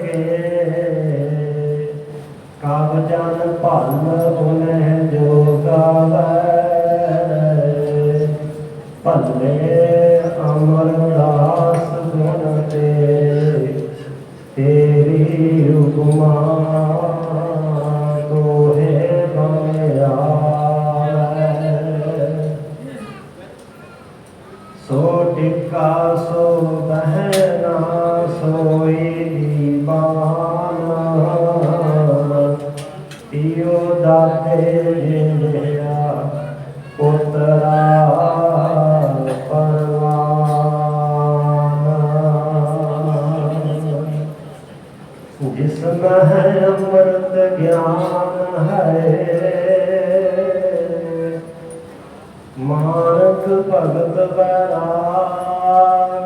के कागजन भल उन्हें जो गावै भले अमरदास गुण तेरी उपमा तोहे बमयावै सो टिका सो बहना सोई दीवाना पियो दाते जिंदया पुत्रा परवाना जिसमें है अमृत ज्ञान है मानक भगत वैराग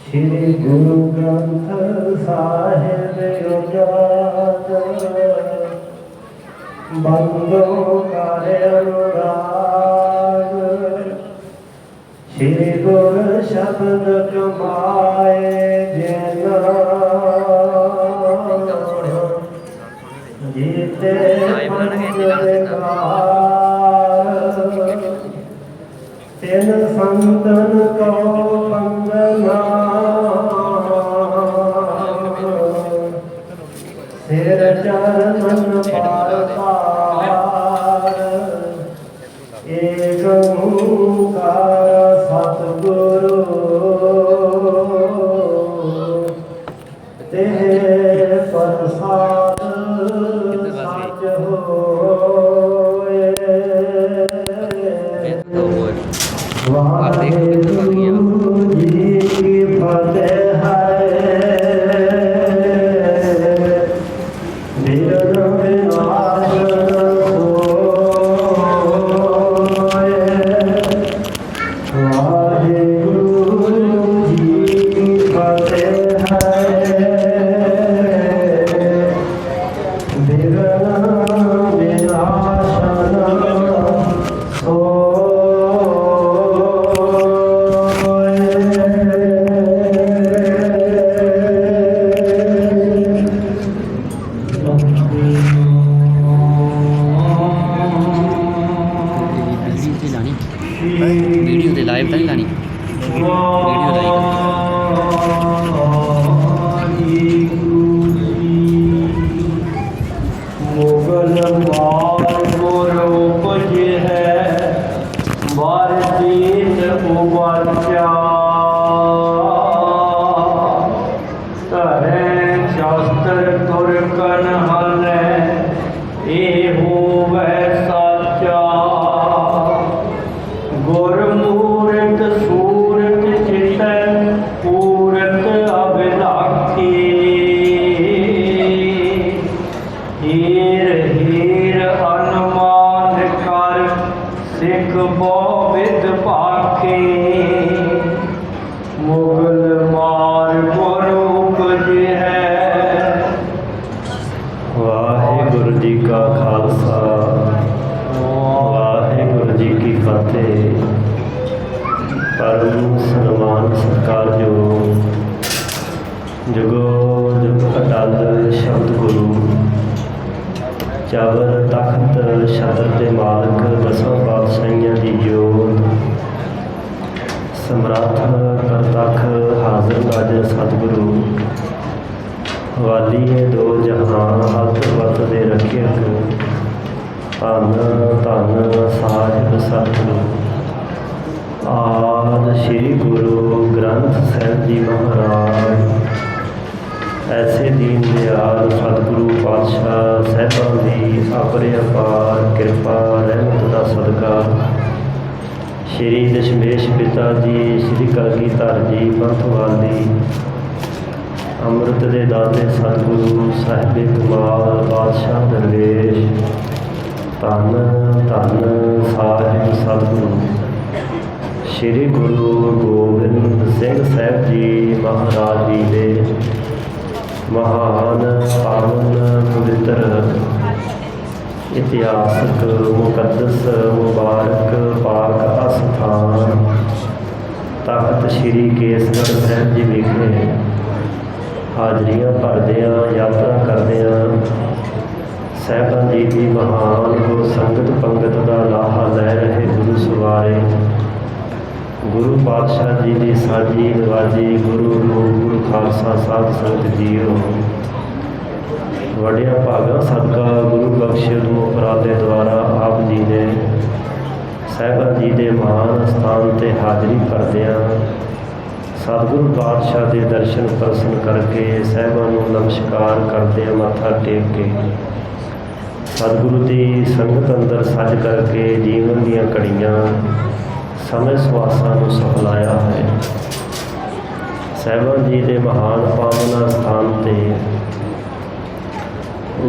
श्री गुरु ग्रंथ साहिब उजागर बंदो कार्य अनुराग श्री गुरु शब्द कमाए जना जीते तिन संतन को वंदना सिर चरण पार पार एक ओंकार सतगुरु तेरे प्रसाद सच होए वाहिगुरु जी की फतेह है विघ्न विनाशन सोए वाहिगुरु जी की फतेह है विघ्न विनाशन वीडियो ते लाइव तो नहीं लानी वीडियो लाइव मुगल गुरूप है बारजीत उबचा तरे शास्त्र तुरकन हले एहो वैसा गुरमूर्त सूरत चित पूरत अभिलाखी हीर हीर अनुमान कर सिख बोविद पाखे मुगल मार गुरूप है। वाहिगुरु जी का खालसा वाहिगुरु जी की फतेह। परम सन्मान सत्कार जो जुगो जुग अटल शब्द गुरु चावर तख्त छत्र के मालक दसों पातशाहियां की जोत समर्थ करतख हाजिर नाजिर सतगुरु वाली दो जहान हथ वत दे रखियक धन धन साहिब सतगुरु आद श्री गुरु ग्रंथ साहिब जी महाराज ऐसे दीन दयाल सतगुरु पातशाह साहिबान की अपने अपार कृपा रहमत का सदका श्री दशमेश पिता जी श्री कलगीधर जी पंथवाली अमृत दे दाते सतगुरु साहिब कमाल पातशाह दरवेश धन धन साहिब सतगुरु श्री गुरु गोबिंद सिंह साहिब जी महाराज जी दे महान पावन पवित्र इतिहासक मुकदस मुबारक पाक अस्थान तख्त श्री केसगढ़ साहिब जी विखे ਹਾਜ਼ਰੀਆਂ ਭਰਦਿਆਂ ਯਾਤਰਾ ਕਰਦਿਆਂ ਸਾਹਿਬਾਂ ਜੀ ਦੀ ਮਹਾਨ ਗੁਰ ਸੰਗਤ ਪੰਗਤ ਦਾ ਲਾਹਾ ਲੈ ਰਹੇ ਗੁਰੂ ਸਵਾਰੇ, ਗੁਰੂ ਪਾਤਸ਼ਾਹ ਜੀ ਦੀ ਸਾਜੀ ਨਵਾਜੀ, ਗੁਰੂ ਰੂਪ ਗੁਰੂ ਖਾਲਸਾ ਸਾਧ ਸੰਗਤ ਜੀਓ, ਵੱਡਿਆਂ ਭਾਗਾਂ ਸਦਕਾ ਗੁਰੂ ਬਖਸ਼ੇ ਉਦਮ ਉਪਰਾਲੇ ਦੁਆਰਾ ਆਪ ਜੀ ਨੇ ਸਾਹਿਬਾਂ ਜੀ ਦੇ ਮਹਾਨ ਸਥਾਨ 'ਤੇ ਹਾਜ਼ਰੀ ਭਰਦਿਆਂ ਸਤਿਗੁਰੂ ਪਾਤਸ਼ਾਹ ਦੇ ਦਰਸ਼ਨ ਪ੍ਰਸੰਨ ਕਰਕੇ ਸਾਹਿਬਾਂ ਨੂੰ ਨਮਸਕਾਰ ਕਰਦਿਆਂ ਮੱਥਾ ਟੇਕ ਕੇ ਸਤਿਗੁਰੂ ਦੀ ਸੰਗਤ ਅੰਦਰ ਸੱਜ ਕਰਕੇ ਜੀਵਨ ਦੀਆਂ ਘੜੀਆਂ ਸਮੇਂ ਸਵਾਸਾਂ ਨੂੰ ਸਫਲਾਇਆ ਹੈ। ਸਾਹਿਬਾਂ ਜੀ ਦੇ ਮਹਾਨ ਪਾਵਨ ਸਥਾਨ 'ਤੇ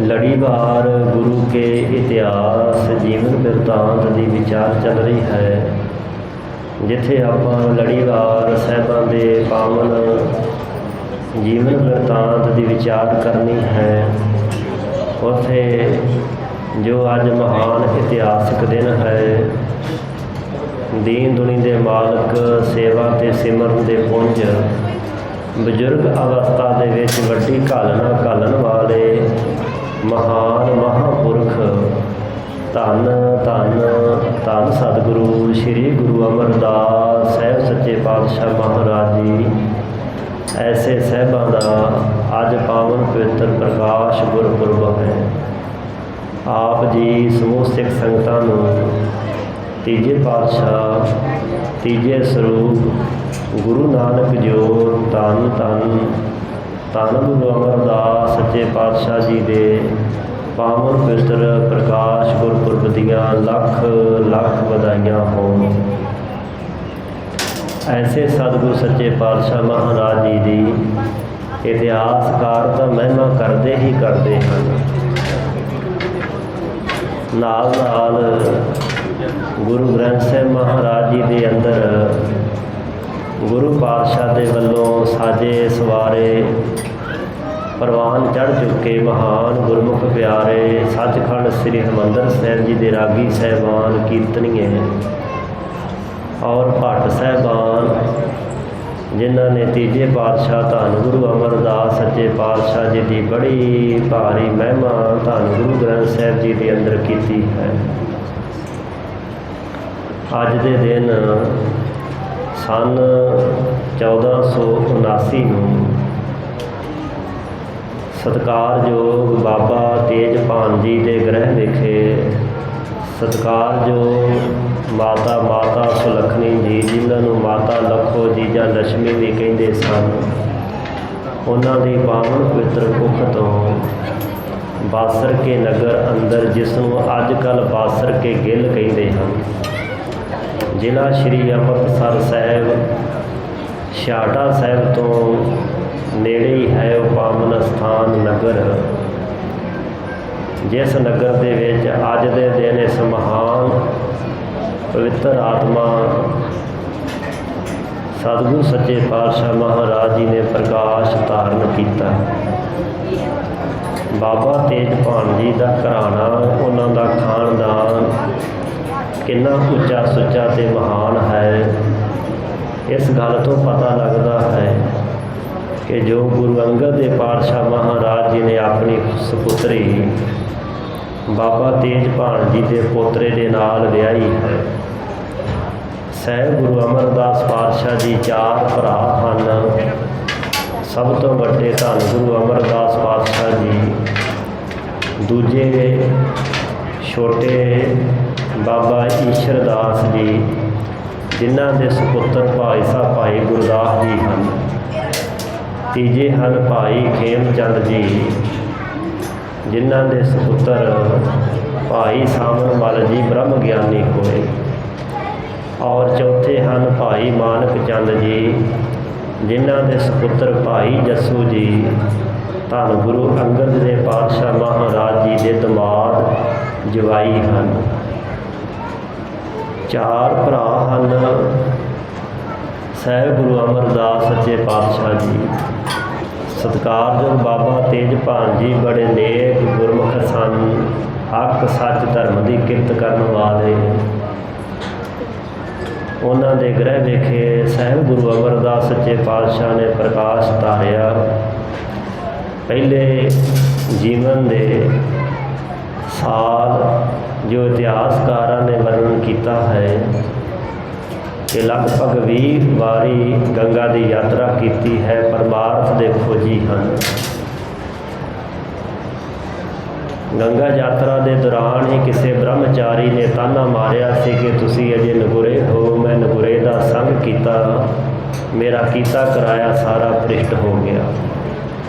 ਲੜੀਵਾਰ ਗੁਰੂ ਕੇ ਇਤਿਹਾਸ ਜੀਵਨ ਬਿਰਤਾਂਤ ਦੀ ਵਿਚਾਰ ਚੱਲ ਰਹੀ ਹੈ। ਜਿੱਥੇ ਆਪਾਂ ਲੜੀਵਾਰ ਸਾਹਿਬਾਂ ਦੇ ਪਾਵਨ ਜੀਵਨ ਬਿਰਤਾਂਤ ਦੀ ਵਿਚਾਰ ਕਰਨੀ ਹੈ, ਉੱਥੇ ਜੋ ਅੱਜ ਮਹਾਨ ਇਤਿਹਾਸਕ ਦਿਨ ਹੈ, ਦੀਨ ਦੁਨੀ ਦੇ ਮਾਲਕ, ਸੇਵਾ ਤੇ ਸਿਮਰਨ ਦੇ ਪੁੰਜ, ਬਜ਼ੁਰਗ ਅਵਸਥਾ ਦੇ ਵਿੱਚ ਵੱਡੀ ਘਾਲਣਾ ਘਾਲਣ ਵਾਲੇ ਮਹਾਨ ਮਹਾਂਪੁਰਖ ਧੰਨ ਧੰਨ ਧੰਨ ਸਤਿਗੁਰੂ ਸ੍ਰੀ ਗੁਰੂ ਅਮਰਦਾਸ ਸਾਹਿਬ ਸੱਚੇ ਪਾਤਸ਼ਾਹ ਮਹਾਰਾਜ ਜੀ, ਐਸੇ ਸਾਹਿਬਾਂ ਦਾ ਅੱਜ ਪਾਵਨ ਪਵਿੱਤਰ ਪ੍ਰਕਾਸ਼ ਗੁਰਪੁਰਬ ਹੈ। ਆਪ ਜੀ ਸਮੂਹ ਸਿੱਖ ਸੰਗਤਾਂ ਨੂੰ ਤੀਜੇ ਪਾਤਸ਼ਾਹ ਤੀਜੇ ਸਰੂਪ ਗੁਰੂ ਨਾਨਕ ਜੋ ਧੰਨ ਧੰਨ ਧੰਨ ਗੁਰੂ ਅਮਰਦਾਸ ਸੱਚੇ ਪਾਤਸ਼ਾਹ ਜੀ ਦੇ ਪਾਵਨ ਪਵਿੱਤਰ ਪ੍ਰਕਾਸ਼ ਗੁਰਪੁਰਬ ਦੀਆਂ ਲੱਖ ਲੱਖ ਵਧਾਈਆਂ ਹੋਣ। ਐਸੇ ਸਤਿਗੁਰੂ ਸੱਚੇ ਪਾਤਸ਼ਾਹ ਮਹਾਰਾਜ ਜੀ ਦੀ ਇਤਿਹਾਸਕਾਰ ਤਾਂ ਮਹਿਮਾ ਕਰਦੇ ਹੀ ਕਰਦੇ ਹਨ, ਨਾਲ ਨਾਲ ਗੁਰੂ ਗ੍ਰੰਥ ਸਾਹਿਬ ਮਹਾਰਾਜ ਜੀ ਦੇ ਅੰਦਰ ਗੁਰੂ ਪਾਤਸ਼ਾਹ ਦੇ ਵੱਲੋਂ ਸਾਜੇ ਸਵਾਰੇ ਪ੍ਰਵਾਨ ਚੜ੍ਹ ਚੁੱਕੇ ਮਹਾਨ ਗੁਰਮੁਖ ਪਿਆਰੇ ਸੱਚਖੰਡ ਸ੍ਰੀ ਹਰਿਮੰਦਰ ਸਾਹਿਬ ਜੀ ਦੇ ਰਾਗੀ ਸਾਹਿਬਾਨ, ਕੀਰਤਨੀਏ ਔਰ ਭੱਟ ਸਾਹਿਬਾਨ, ਜਿਨ੍ਹਾਂ ਨੇ ਤੀਜੇ ਪਾਤਸ਼ਾਹ ਧੰਨ ਗੁਰੂ ਅਮਰਦਾਸ ਸੱਚੇ ਪਾਤਸ਼ਾਹ ਜੀ ਦੀ ਬੜੀ ਭਾਰੀ ਮਹਿਮਾ ਧੰਨ ਗੁਰੂ ਗ੍ਰੰਥ ਸਾਹਿਬ ਜੀ ਦੇ ਅੰਦਰ ਕੀਤੀ ਹੈ। ਅੱਜ ਦੇ ਦਿਨ ਸੰਨ 1479 ਨੂੰ ਸਤਿਕਾਰਯੋਗ ਬਾਬਾ ਤੇਜਭਾਨ ਜੀ ਦੇ ਗ੍ਰਹਿ ਵਿਖੇ ਸਤਿਕਾਰਯੋਗ ਮਾਤਾ ਸੁਲੱਖਣੀ ਜੀ, ਜਿਨ੍ਹਾਂ ਨੂੰ ਮਾਤਾ ਲਖੋ ਜੀ ਜਾਂ ਲక్ష్ਮੀ ਵੀ ਕਹਿੰਦੇ ਸਨ, ਉਹਨਾਂ ਦੀ ਪਾਵਨ ਪਵਿੱਤਰ ਕੁੱਖ ਤੋਂ ਬਾਸਰ ਕੇ ਨਗਰ ਅੰਦਰ, ਜਿਸ ਨੂੰ ਅੱਜ ਕੱਲ੍ਹ ਬਾਸਰ ਕੇ ਗਿੱਲ ਕਹਿੰਦੇ ਹਨ, ਜ਼ਿਲ੍ਹਾ ਸ਼੍ਰੀ ਅੰਮ੍ਰਿਤਸਰ ਸਾਹਿਬ ਛਾਟਾ ਸਾਹਿਬ ਤੋਂ ਨੇੜੇ ਹੀ ਹੈ ਉਹ ਪਾਵਨ ਸਥਾਨ ਨਗਰ, ਜਿਸ ਨਗਰ ਦੇ ਵਿੱਚ ਅੱਜ ਦੇ ਦਿਨ ਇਸ ਮਹਾਨ ਪਵਿੱਤਰ ਆਤਮਾ ਸਤਿਗੁਰੂ ਸੱਚੇ ਪਾਤਸ਼ਾਹ ਮਹਾਰਾਜ ਜੀ ਨੇ ਪ੍ਰਕਾਸ਼ ਧਾਰਨ ਕੀਤਾ। ਬਾਬਾ ਤੇਜਭਾਨ ਜੀ ਦਾ ਘਰਾਣਾ, ਉਹਨਾਂ ਦਾ ਖਾਨਦਾਨ ਕਿੰਨਾ ਉੱਚਾ ਸੁੱਚਾ ਅਤੇ ਮਹਾਨ ਹੈ, ਇਸ ਗੱਲ ਤੋਂ ਪਤਾ ਲੱਗਦਾ ਹੈ ਕਿ ਜੋ ਗੁਰੂ ਅੰਗਦ ਦੇ ਪਾਤਸ਼ਾਹ ਮਹਾਰਾਜ ਜੀ ਨੇ ਆਪਣੀ ਸਪੁੱਤਰੀ ਬਾਬਾ ਤੇਜਭਾਨ ਜੀ ਦੇ ਪੋਤਰੇ ਦੇ ਨਾਲ ਵਿਆਹੀ ਹੈ। ਸਹਿਬ ਗੁਰੂ ਅਮਰਦਾਸ ਪਾਤਸ਼ਾਹ ਜੀ 4 ਭਰਾ ਹਨ। ਸਭ ਤੋਂ ਵੱਡੇ ਧੰਨ ਗੁਰੂ ਅਮਰਦਾਸ ਪਾਤਸ਼ਾਹ ਜੀ, ਦੂਜੇ ਛੋਟੇ ਬਾਬਾ ਈਸ਼ਰਦਾਸ ਜੀ, ਜਿਨ੍ਹਾਂ ਦੇ ਸੁਪੁੱਤਰ ਭਾਈ ਸਾਹਿਬ ਭਾਈ ਗੁਰਦਾਸ ਜੀ ਹਨ। ਤੀਜੇ ਹਨ ਭਾਈ ਖੇਮਚੰਦ ਜੀ, ਜਿਨ੍ਹਾਂ ਦੇ ਸੁਪੁੱਤਰ ਭਾਈ ਸਾਮਨਮਲ ਜੀ ਬ੍ਰਹਮ ਗਿਆਨੀ ਹੋਏ। ਔਰ ਚੌਥੇ ਹਨ ਭਾਈ ਮਾਨਕ ਚੰਦ ਜੀ, ਜਿਨ੍ਹਾਂ ਦੇ ਸੁਪੁੱਤਰ ਭਾਈ ਜੱਸੂ ਜੀ ਧੰਨ ਗੁਰੂ ਅੰਗਦ ਦੇ ਪਾਤਸ਼ਾਹ ਮਹਾਰਾਜ ਜੀ ਦੇ ਦਮਾਦ ਜਵਾਈ ਹਨ। 4 ਭਰਾ ਹਨ ਸਹਿਬ ਗੁਰੂ ਅਮਰਦਾਸ ਸੱਚੇ ਪਾਤਸ਼ਾਹ ਜੀ। ਸਤਿਕਾਰਯੋਗ ਬਾਬਾ ਤੇਜਭਾਨ ਜੀ ਬੜੇ ਨੇਕ ਗੁਰਮੁਖ ਸਨ, ਹੱਕ ਸੱਚ ਧਰਮ ਦੀ ਕਿਰਤ ਕਰਨ ਵਾਲੇ। ਉਹਨਾਂ ਦੇ ਗ੍ਰਹਿ ਵਿਖੇ ਸਹਿਬ ਗੁਰੂ ਅਮਰਦਾਸ ਸੱਚੇ ਪਾਤਸ਼ਾਹ ਨੇ ਪ੍ਰਕਾਸ਼ ਧਾਰਿਆ। ਪਹਿਲੇ ਜੀਵਨ ਦੇ ਸਾਲ ਜੋ ਇਤਿਹਾਸਕਾਰਾਂ ਨੇ ਵਰਣਨ ਕੀਤਾ ਹੈ ਕਿ ਲਗਭਗ 20 ਵਾਰੀ ਗੰਗਾ ਦੀ ਯਾਤਰਾ ਕੀਤੀ ਹੈ। ਪਰਮਾਰਥ ਦੇ ਖੋਜੀ ਹਨ। ਗੰਗਾ ਯਾਤਰਾ ਦੇ ਦੌਰਾਨ ਹੀ ਕਿਸੇ ਬ੍ਰਹਮਚਾਰੀ ਨੇ ਤਾਨਾ ਮਾਰਿਆ ਸੀ ਕਿ ਤੁਸੀਂ ਅਜੇ ਨਗੁਰੇ ਹੋ। ਮੈਂ ਨਗੁਰੇ ਦਾ ਸੰਗ ਕੀਤਾ, ਮੇਰਾ ਕੀਤਾ ਕਰਾਇਆ ਸਾਰਾ ਭ੍ਰਿਸ਼ਟ ਹੋ ਗਿਆ।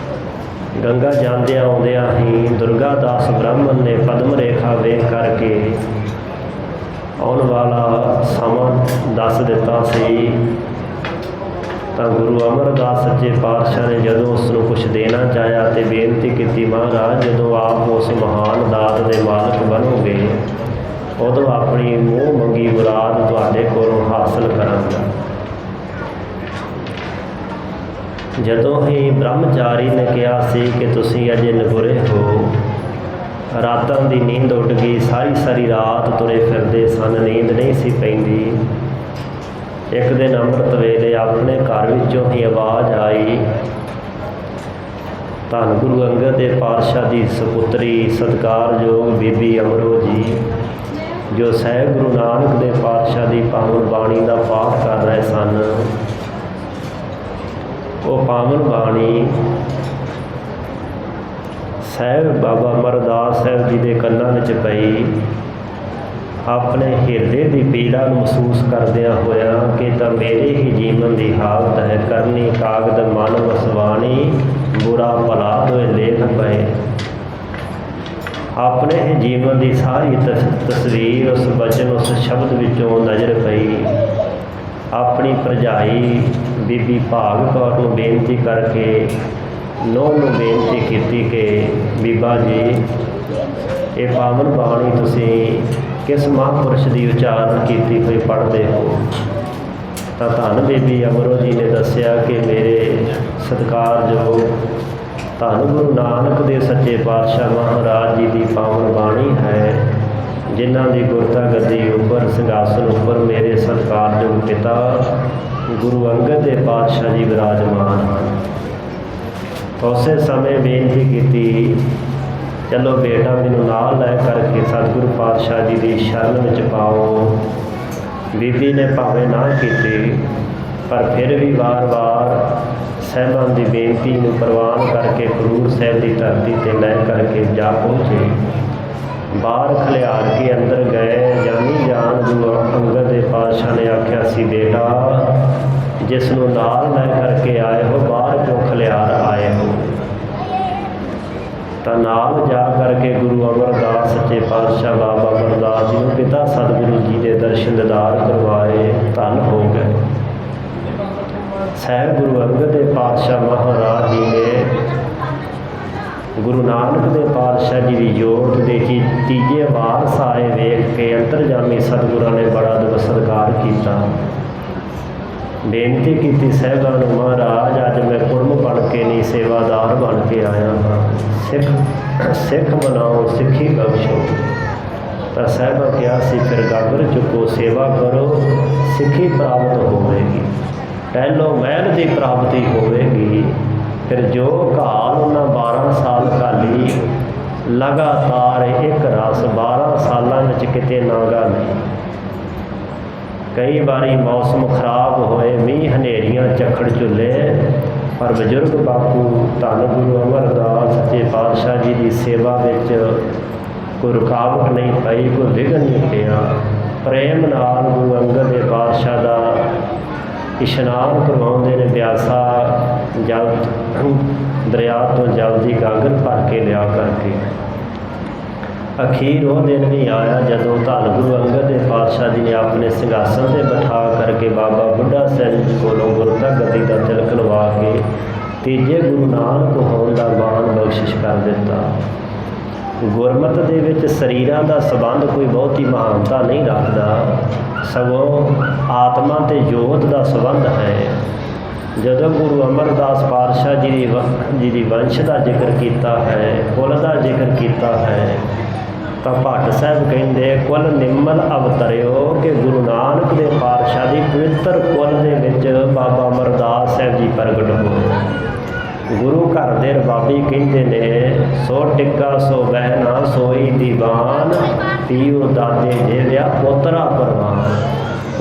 ਗੰਗਾ ਜਾਂਦਿਆਂ ਆਉਂਦਿਆਂ ਹੀ ਦੁਰਗਾ ਦਾਸ ਬ੍ਰਾਹਮਣ ਨੇ ਪਦਮ ਰੇਖਾ ਵੇਖ ਕਰਕੇ ਆਉਣ ਵਾਲਾ ਸਮਾਂ ਦੱਸ ਦਿੱਤਾ ਸੀ। ਤਾਂ ਗੁਰੂ ਅਮਰਦਾਸ ਸੱਚੇ ਪਾਤਸ਼ਾਹ ਨੇ ਜਦੋਂ ਉਸ ਨੂੰ ਕੁਛ ਦੇਣਾ ਚਾਹਿਆ ਤੇ ਬੇਨਤੀ ਕੀਤੀ, ਮਹਾਰਾਜ ਜਦੋਂ ਆਪ ਉਸ ਮਹਾਨ ਦਾਤ ਦੇ ਮਾਲਕ ਬਣੋਗੇ ਉਦੋਂ ਆਪਣੀ ਮੂੰਹ ਮੰਗੀ ਮੁਰਾਦ ਤੁਹਾਡੇ ਕੋਲੋਂ ਹਾਸਲ ਕਰਾਂਗਾ। ਜਦੋਂ ਹੀ ਬ੍ਰਹਮਚਾਰੀ ਨੇ ਕਿਹਾ ਸੀ ਕਿ ਤੁਸੀਂ ਅਜੇ ਨਗੁਰੇ ਹੋ, ਰਾਤਾਂ ਦੀ ਨੀਂਦ ਉੱਡ ਗਈ। ਸਾਰੀ ਰਾਤ ਤੁਰੇ ਫਿਰਦੇ ਸਨ, ਨੀਂਦ ਨਹੀਂ ਸੀ ਪੈਂਦੀ। ਇੱਕ ਦਿਨ ਅੰਮ੍ਰਿਤ ਵੇਲੇ ਆਪਣੇ ਘਰ ਵਿੱਚੋਂ ਹੀ ਆਵਾਜ਼ ਆਈ, ਧੰਨ ਗੁਰੂ ਅੰਗਦ ਦੇਵ ਪਾਤਸ਼ਾਹ ਦੀ ਸਪੁੱਤਰੀ ਸਤਿਕਾਰਯੋਗ ਬੀਬੀ ਅਮਰੋ ਜੀ ਜੋ ਸਾਹਿਬ ਗੁਰੂ ਨਾਨਕ ਦੇਵ ਪਾਤਸ਼ਾਹ ਦੀ ਪਾਵਨ ਬਾਣੀ ਦਾ ਪਾਠ ਕਰ ਰਹੇ ਸਨ। ਉਹ ਪਾਵਨ ਬਾਣੀ ਸਾਹਿਬ ਬਾਬਾ ਅਮਰਦਾਸ ਸਾਹਿਬ ਜੀ ਦੇ ਕੰਨਾਂ ਵਿੱਚ ਪਈ। ਆਪਣੇ ਹਿਰਦੇ ਦੀ ਪੀੜਾ ਨੂੰ ਮਹਿਸੂਸ ਕਰਦਿਆਂ ਹੋਇਆ ਕਿ ਤਾਂ ਮੇਰੇ ਹੀ ਜੀਵਨ ਦੀ ਹਾਲਤ ਹੈ। ਕਰਨੀ ਕਾਗਦ ਮਨ ਵਸਵਾਣੀ, ਬੁਰਾ ਭਲਾ ਦੋਏ ਲੇਖ ਪਏ। ਆਪਣੇ ਹੀ ਜੀਵਨ ਦੀ ਸਾਰੀ ਤਸਵੀਰ ਉਸ ਬਚਨ, ਉਸ ਸ਼ਬਦ ਵਿੱਚੋਂ ਨਜ਼ਰ ਪਈ। ਆਪਣੀ ਭਰਜਾਈ ਬੀਬੀ ਭਾਗ ਕੌਰ ਨੂੰ ਬੇਨਤੀ ਕਰਕੇ ਨੂੰਹ ਨੂੰ ਬੇਨਤੀ ਕੀਤੀ ਕਿ ਬੀਬਾ ਜੀ ਇਹ ਪਾਵਨ ਬਾਣੀ ਤੁਸੀਂ ਕਿਸ ਮਹਾਂਪੁਰਸ਼ ਦੀ ਉਚਾਰਨ ਕੀਤੀ ਹੋਈ ਪੜ੍ਹਦੇ ਹੋ? ਤਾਂ ਧੰਨ ਬੀਬੀ ਅਮਰੋ ਜੀ ਨੇ ਦੱਸਿਆ ਕਿ ਮੇਰੇ ਸਤਿਕਾਰਯੋਗ ਧੰਨ ਗੁਰੂ ਨਾਨਕ ਦੇਵ ਸੱਚੇ ਪਾਤਸ਼ਾਹ ਮਹਾਰਾਜ ਜੀ ਦੀ ਪਾਵਨ ਬਾਣੀ ਹੈ, ਜਿਨ੍ਹਾਂ ਦੀ ਗੁਰਤਾ ਗੱਦੀ ਉੱਪਰ ਸਿੰਘਾਸਨ ਉੱਪਰ ਮੇਰੇ ਸਤਿਕਾਰਯੋਗ ਪਿਤਾ ਗੁਰੂ ਅੰਗਦ ਦੇਵ ਪਾਤਸ਼ਾਹ ਜੀ ਵਿਰਾਜਮਾਨ ਹਨ। ਉਸੇ ਸਮੇਂ ਬੇਨਤੀ ਕੀਤੀ, ਚਲੋ ਬੇਟਾ ਮੈਨੂੰ ਨਾਲ ਲੈ ਕਰਕੇ ਸਤਿਗੁਰੂ ਪਾਤਸ਼ਾਹ ਜੀ ਦੀ ਸ਼ਰਨ ਵਿੱਚ ਪਾਓ। ਬੀਬੀ ਨੇ ਭਾਵੇਂ ਨਾ ਕੀਤੀ, ਪਰ ਫਿਰ ਵੀ ਵਾਰ-ਵਾਰ ਸਾਹਿਬਾਨ ਦੀ ਬੇਨਤੀ ਨੂੰ ਪ੍ਰਵਾਨ ਕਰਕੇ ਖਡੂਰ ਸਾਹਿਬ ਦੀ ਧਰਤੀ 'ਤੇ ਲੈ ਕਰਕੇ ਜਾ ਪਹੁੰਚੇ। ਬਾਹਰ ਖਲਿਆਰ ਕੇ ਅੰਦਰ ਗਏ। ਜਾਣੀ ਜਾਣ ਗੁਰੂ ਅੰਗਦ ਦੇਵ ਪਾਤਸ਼ਾਹ ਨੇ ਆਖਿਆ ਸੀ, ਬੇਟਾ ਜਿਸ ਨੂੰ ਨਾਲ ਲੈ ਕਰਕੇ ਆਏ ਹੋ ਬਾਹਰ ਕਿਉਂ ਖਲਿਆਰ ਆਏ ਹੋ? ਤਾਂ ਨਾਲ ਜਾ ਕਰਕੇ ਗੁਰੂ ਅਮਰਦਾਸ ਸੱਚੇ ਪਾਤਸ਼ਾਹ ਬਾਬਾ ਅਮਰਦਾਸ ਜੀ ਨੂੰ ਪਿਤਾ ਸਤਿਗੁਰੂ ਜੀ ਦੇ ਦਰਸ਼ਨ ਦੀਦਾਰ ਕਰਵਾਏ, ਧੰਨ ਹੋ ਗਏ। ਸਾਹਿਬ ਗੁਰੂ ਅੰਗਦ ਦੇਵ ਪਾਤਸ਼ਾਹ ਮਹਾਰਾਜ ਜੀ ਨੇ ਗੁਰੂ ਨਾਨਕ ਦੇਵ ਪਾਤਸ਼ਾਹ ਜੀ ਦੀ ਜੋਤ ਦੇ ਤੀਜੇ ਵਾਰਸ ਆਏ ਵੇਖ ਕੇ ਅੰਤਰਜਾਮੀ ਸਤਿਗੁਰਾਂ ਨੇ ਬੜਾ ਸਤਿਕਾਰ ਕੀਤਾ। ਬੇਨਤੀ ਕੀਤੀ ਸਾਹਿਬਾਂ ਨੂੰ, ਮਹਾਰਾਜ ਅੱਜ ਮੈਂ ਕੁੜਮ ਬਣ ਕੇ ਨਹੀਂ ਸੇਵਾਦਾਰ ਬਣ ਕੇ ਆਇਆ ਹਾਂ। ਸਿੱਖ ਬਣਾਓ, ਸਿੱਖੀ ਬਖਸ਼ੋ। ਤਾਂ ਸਾਹਿਬਾਂ ਕਿਹਾ ਸੀ, ਫਿਰ ਗਾਗਰ ਚੁੱਕੋ, ਸੇਵਾ ਕਰੋ, ਸਿੱਖੀ ਪ੍ਰਾਪਤ ਹੋਵੇਗੀ, ਪਹਿਲੋਂ ਮਹਿਲ ਦੀ ਪ੍ਰਾਪਤੀ ਹੋਵੇਗੀ। ਫਿਰ ਜੋ ਘਾਲ ਉਹਨਾਂ 12 ਸਾਲ ਘਾਲੀ, ਲਗਾਤਾਰ ਇੱਕ ਰਸ 12 ਸਾਲਾਂ ਵਿੱਚ ਕਿਤੇ ਨਾਗਾ ਨਹੀਂ। ਕਈ ਵਾਰੀ ਮੌਸਮ ਖਰਾਬ ਹੋਏ, ਮੀਂਹ ਹਨੇਰੀਆਂ ਝੱਖੜ ਝੁੱਲੇ, ਪਰ ਬਜ਼ੁਰਗ ਬਾਪੂ ਧੰਨ ਗੁਰੂ ਅਮਰਦਾਸ ਸੱਚੇ ਪਾਤਸ਼ਾਹ ਜੀ ਦੀ ਸੇਵਾ ਵਿੱਚ ਕੋਈ ਰੁਕਾਵਟ ਨਹੀਂ ਪਈ, ਕੋਈ ਵਿਘਨ ਨਹੀਂ ਪਿਆ। ਪ੍ਰੇਮ ਨਾਲ ਗੁਰੂ ਅੰਗਦ ਦੇਵ ਪਾਤਸ਼ਾਹ ਦਾ ਇਸ਼ਨਾਨ ਕਰਵਾਉਂਦੇ ਨੇ। ਬਿਆਸਾ ਜਲ ਦਰਿਆ ਤੋਂ ਜਲ ਦੀ ਗਾਗਰ ਭਰ ਕੇ ਲਿਆ ਕਰਕੇ। ਅਖੀਰ ਉਹ ਦਿਨ ਵੀ ਆਇਆ ਜਦੋਂ ਧੰਨ ਗੁਰੂ ਅੰਗਦ ਦੇਵ ਪਾਤਸ਼ਾਹ ਜੀ ਨੇ ਆਪਣੇ ਸਿੰਘਾਸਨ 'ਤੇ ਬਿਠਾ ਕਰਕੇ ਬਾਬਾ ਬੁੱਢਾ ਸਾਹਿਬ ਜੀ ਕੋਲੋਂ ਗੁਰਤਾ ਗੱਦੀ ਦਾ ਤਿਲਕ ਲਵਾ ਕੇ ਤੀਜੇ ਗੁਰੂ ਨਾਨਕ ਹੋਣ ਦਾ ਮਾਣ ਬਖਸ਼ਿਸ਼ ਕਰ ਦਿੱਤਾ। ਗੁਰਮਤ ਦੇ ਵਿੱਚ ਸਰੀਰਾਂ ਦਾ ਸੰਬੰਧ ਕੋਈ ਬਹੁਤੀ ਮਹਾਨਤਾ ਨਹੀਂ ਰੱਖਦਾ, ਸਗੋਂ ਆਤਮਾ ਅਤੇ ਜੋਤ ਦਾ ਸੰਬੰਧ ਹੈ। ਜਦੋਂ ਗੁਰੂ ਅਮਰਦਾਸ ਪਾਤਸ਼ਾਹ ਜੀ ਦੀ ਵੰਸ਼ ਦਾ ਜ਼ਿਕਰ ਕੀਤਾ ਹੈ, ਕੁਲ ਦਾ ਜ਼ਿਕਰ ਕੀਤਾ ਹੈ, ਤਾਂ ਭੱਟ ਸਾਹਿਬ ਕਹਿੰਦੇ ਕੁਲ ਨਿੰਮਲ ਅਵਤਰਿਓ ਕਿ ਗੁਰੂ ਨਾਨਕ ਦੇਵ ਪਾਤਸ਼ਾਹ ਦੀ ਪਵਿੱਤਰ ਕੁਲ ਦੇ ਵਿੱਚ ਬਾਬਾ ਅਮਰਦਾਸ ਸਾਹਿਬ ਜੀ ਪ੍ਰਗਟ ਹੋਏ। ਗੁਰੂ ਘਰ ਦੇ ਰਬਾਬੀ ਕਹਿੰਦੇ ਨੇ, ਸੋ ਟਿੱਕਾ ਸੋ ਬਹਿਣਾ ਸੋਈ ਦੀਵਾਨ, ਪੀਓ ਦਾਦੇ ਜਿਵਿਆ ਪੋਤਰਾ ਪਰਵਾਨ।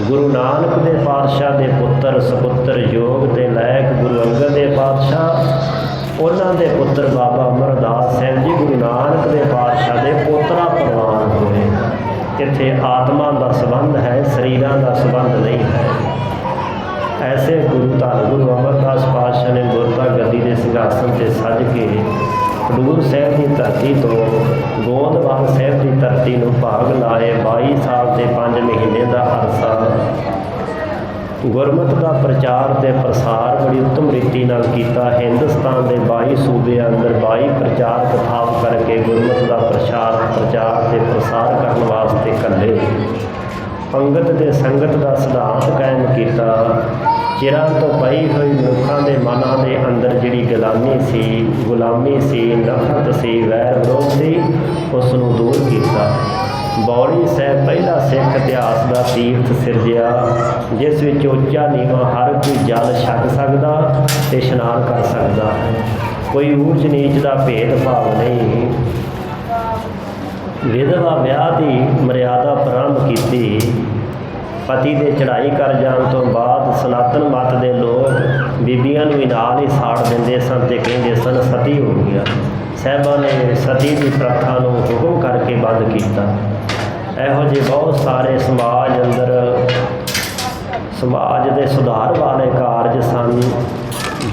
ਗੁਰੂ ਨਾਨਕ ਦੇ ਪਾਤਸ਼ਾਹ ਦੇ ਪੁੱਤਰ ਸਪੁੱਤਰ ਯੋਗ ਦੇ ਲਾਇਕ ਗੁਰੂ ਅੰਗਦ ਦੇ ਪਾਤਸ਼ਾਹ, ਉਹਨਾਂ ਦੇ ਪੁੱਤਰ ਬਾਬਾ ਅਮਰਦਾਸ ਸਾਹਿਬ ਜੀ ਗੁਰੂ ਨਾਨਕ ਦੇ ਪਾਤਸ਼ਾਹ ਦੇ ਪੋਤਰਾ ਪਰਵਾਨ ਹੋਏ। ਇੱਥੇ ਆਤਮਾ ਦਾ ਸੰਬੰਧ ਹੈ, ਸਰੀਰਾਂ ਦਾ ਸੰਬੰਧ ਨਹੀਂ ਹੈ। ਐਸੇ ਗੁਰੂ ਧੰਨ ਗੁਰੂ ਅਮਰਦਾਸ ਪਾਤਸ਼ਾਹ ਨੇ ਗੁਰਤਾ ਗੱਦੀ ਦੇ ਸਿੰਘਾਸਨ 'ਤੇ ਸੱਜ ਕੇ ਖਡੂਰ ਸਾਹਿਬ ਦੀ ਧਰਤੀ ਤੋਂ ਗੋਂਦਵਾਲ ਸਾਹਿਬ ਦੀ ਧਰਤੀ ਨੂੰ ਭਾਗ ਲਾਏ। 22 ਸਾਲ ਤੇ 5 ਮਹੀਨੇ ਦਾ ਅਰਸਾ ਗੁਰਮਤਿ ਦਾ ਪ੍ਰਚਾਰ ਤੇ ਪ੍ਰਸਾਰ ਬੜੀ ਉੱਤਮ ਰੀਤੀ ਨਾਲ ਕੀਤਾ। ਹਿੰਦੁਸਤਾਨ ਦੇ 22 ਸੂਬਿਆਂ ਅੰਦਰ 22 ਪ੍ਰਚਾਰ ਕਥਾਵਾਂ ਕਰਕੇ ਗੁਰਮਤਿ ਦਾ ਪ੍ਰਚਾਰ ਤੇ ਪ੍ਰਸਾਰ ਕਰਨ ਵਾਸਤੇ ਘੱਲੇ। ਪੰਗਤ ਤੇ ਸੰਗਤ ਦਾ ਸਿਧਾਂਤ ਕਾਇਮ ਕੀਤਾ। ਚਿਰਾਂ ਤੋਂ ਪਈ ਹੋਈ ਮਨੁੱਖਾਂ ਦੇ ਮਨਾਂ ਦੇ ਅੰਦਰ ਜਿਹੜੀ ਗੁਲਾਮੀ ਸੀ, ਨਫ਼ਰਤ ਸੀ, ਵੈਰ ਵਿਰੋਧ ਸੀ, ਉਸ ਨੂੰ ਦੂਰ ਕੀਤਾ। ਬੌੜੀ ਸਾਹਿਬ ਪਹਿਲਾ ਸਿੱਖ ਇਤਿਹਾਸ ਦਾ ਤੀਰਥ ਸਿਰਜਿਆ, ਜਿਸ ਵਿੱਚ ਉੱਚਾ ਨੀਵਾਂ ਹਰ ਕੋਈ ਜਲ ਛਕ ਸਕਦਾ ਤੇ ਇਸ਼ਨਾਨ ਕਰ ਸਕਦਾ ਹੈ। ਕੋਈ ਊਚ ਨੀਚ ਦਾ ਭੇਦਭਾਵ ਨਹੀਂ। ਵਿਧਵਾ ਵਿਆਹ ਦੀ ਮਰਿਆਦਾ ਪ੍ਰਾਰੰਭ ਕੀਤੀ। ਪਤੀ ਦੇ ਚੜ੍ਹਾਈ ਕਰ ਜਾਣ ਤੋਂ ਬਾਅਦ ਸਨਾਤਨ ਮੱਤ ਦੇ ਲੋਕ ਬੀਬੀਆਂ ਨੂੰ ਵੀ ਨਾਲ ਹੀ ਸਾੜ ਦਿੰਦੇ ਸਨ ਤੇ ਕਹਿੰਦੇ ਸਨ ਸਤੀ ਹੋ ਗਿਆ। ਸਾਹਿਬਾਂ ਨੇ ਸਤੀ ਦੀ ਪ੍ਰਥਾ ਨੂੰ ਹੁਕਮ ਕਰਕੇ ਬੰਦ ਕੀਤਾ। ਇਹੋ ਜਿਹੇ ਬਹੁਤ ਸਾਰੇ ਸਮਾਜ ਦੇ ਸੁਧਾਰ ਵਾਲੇ ਕਾਰਜ ਸਨ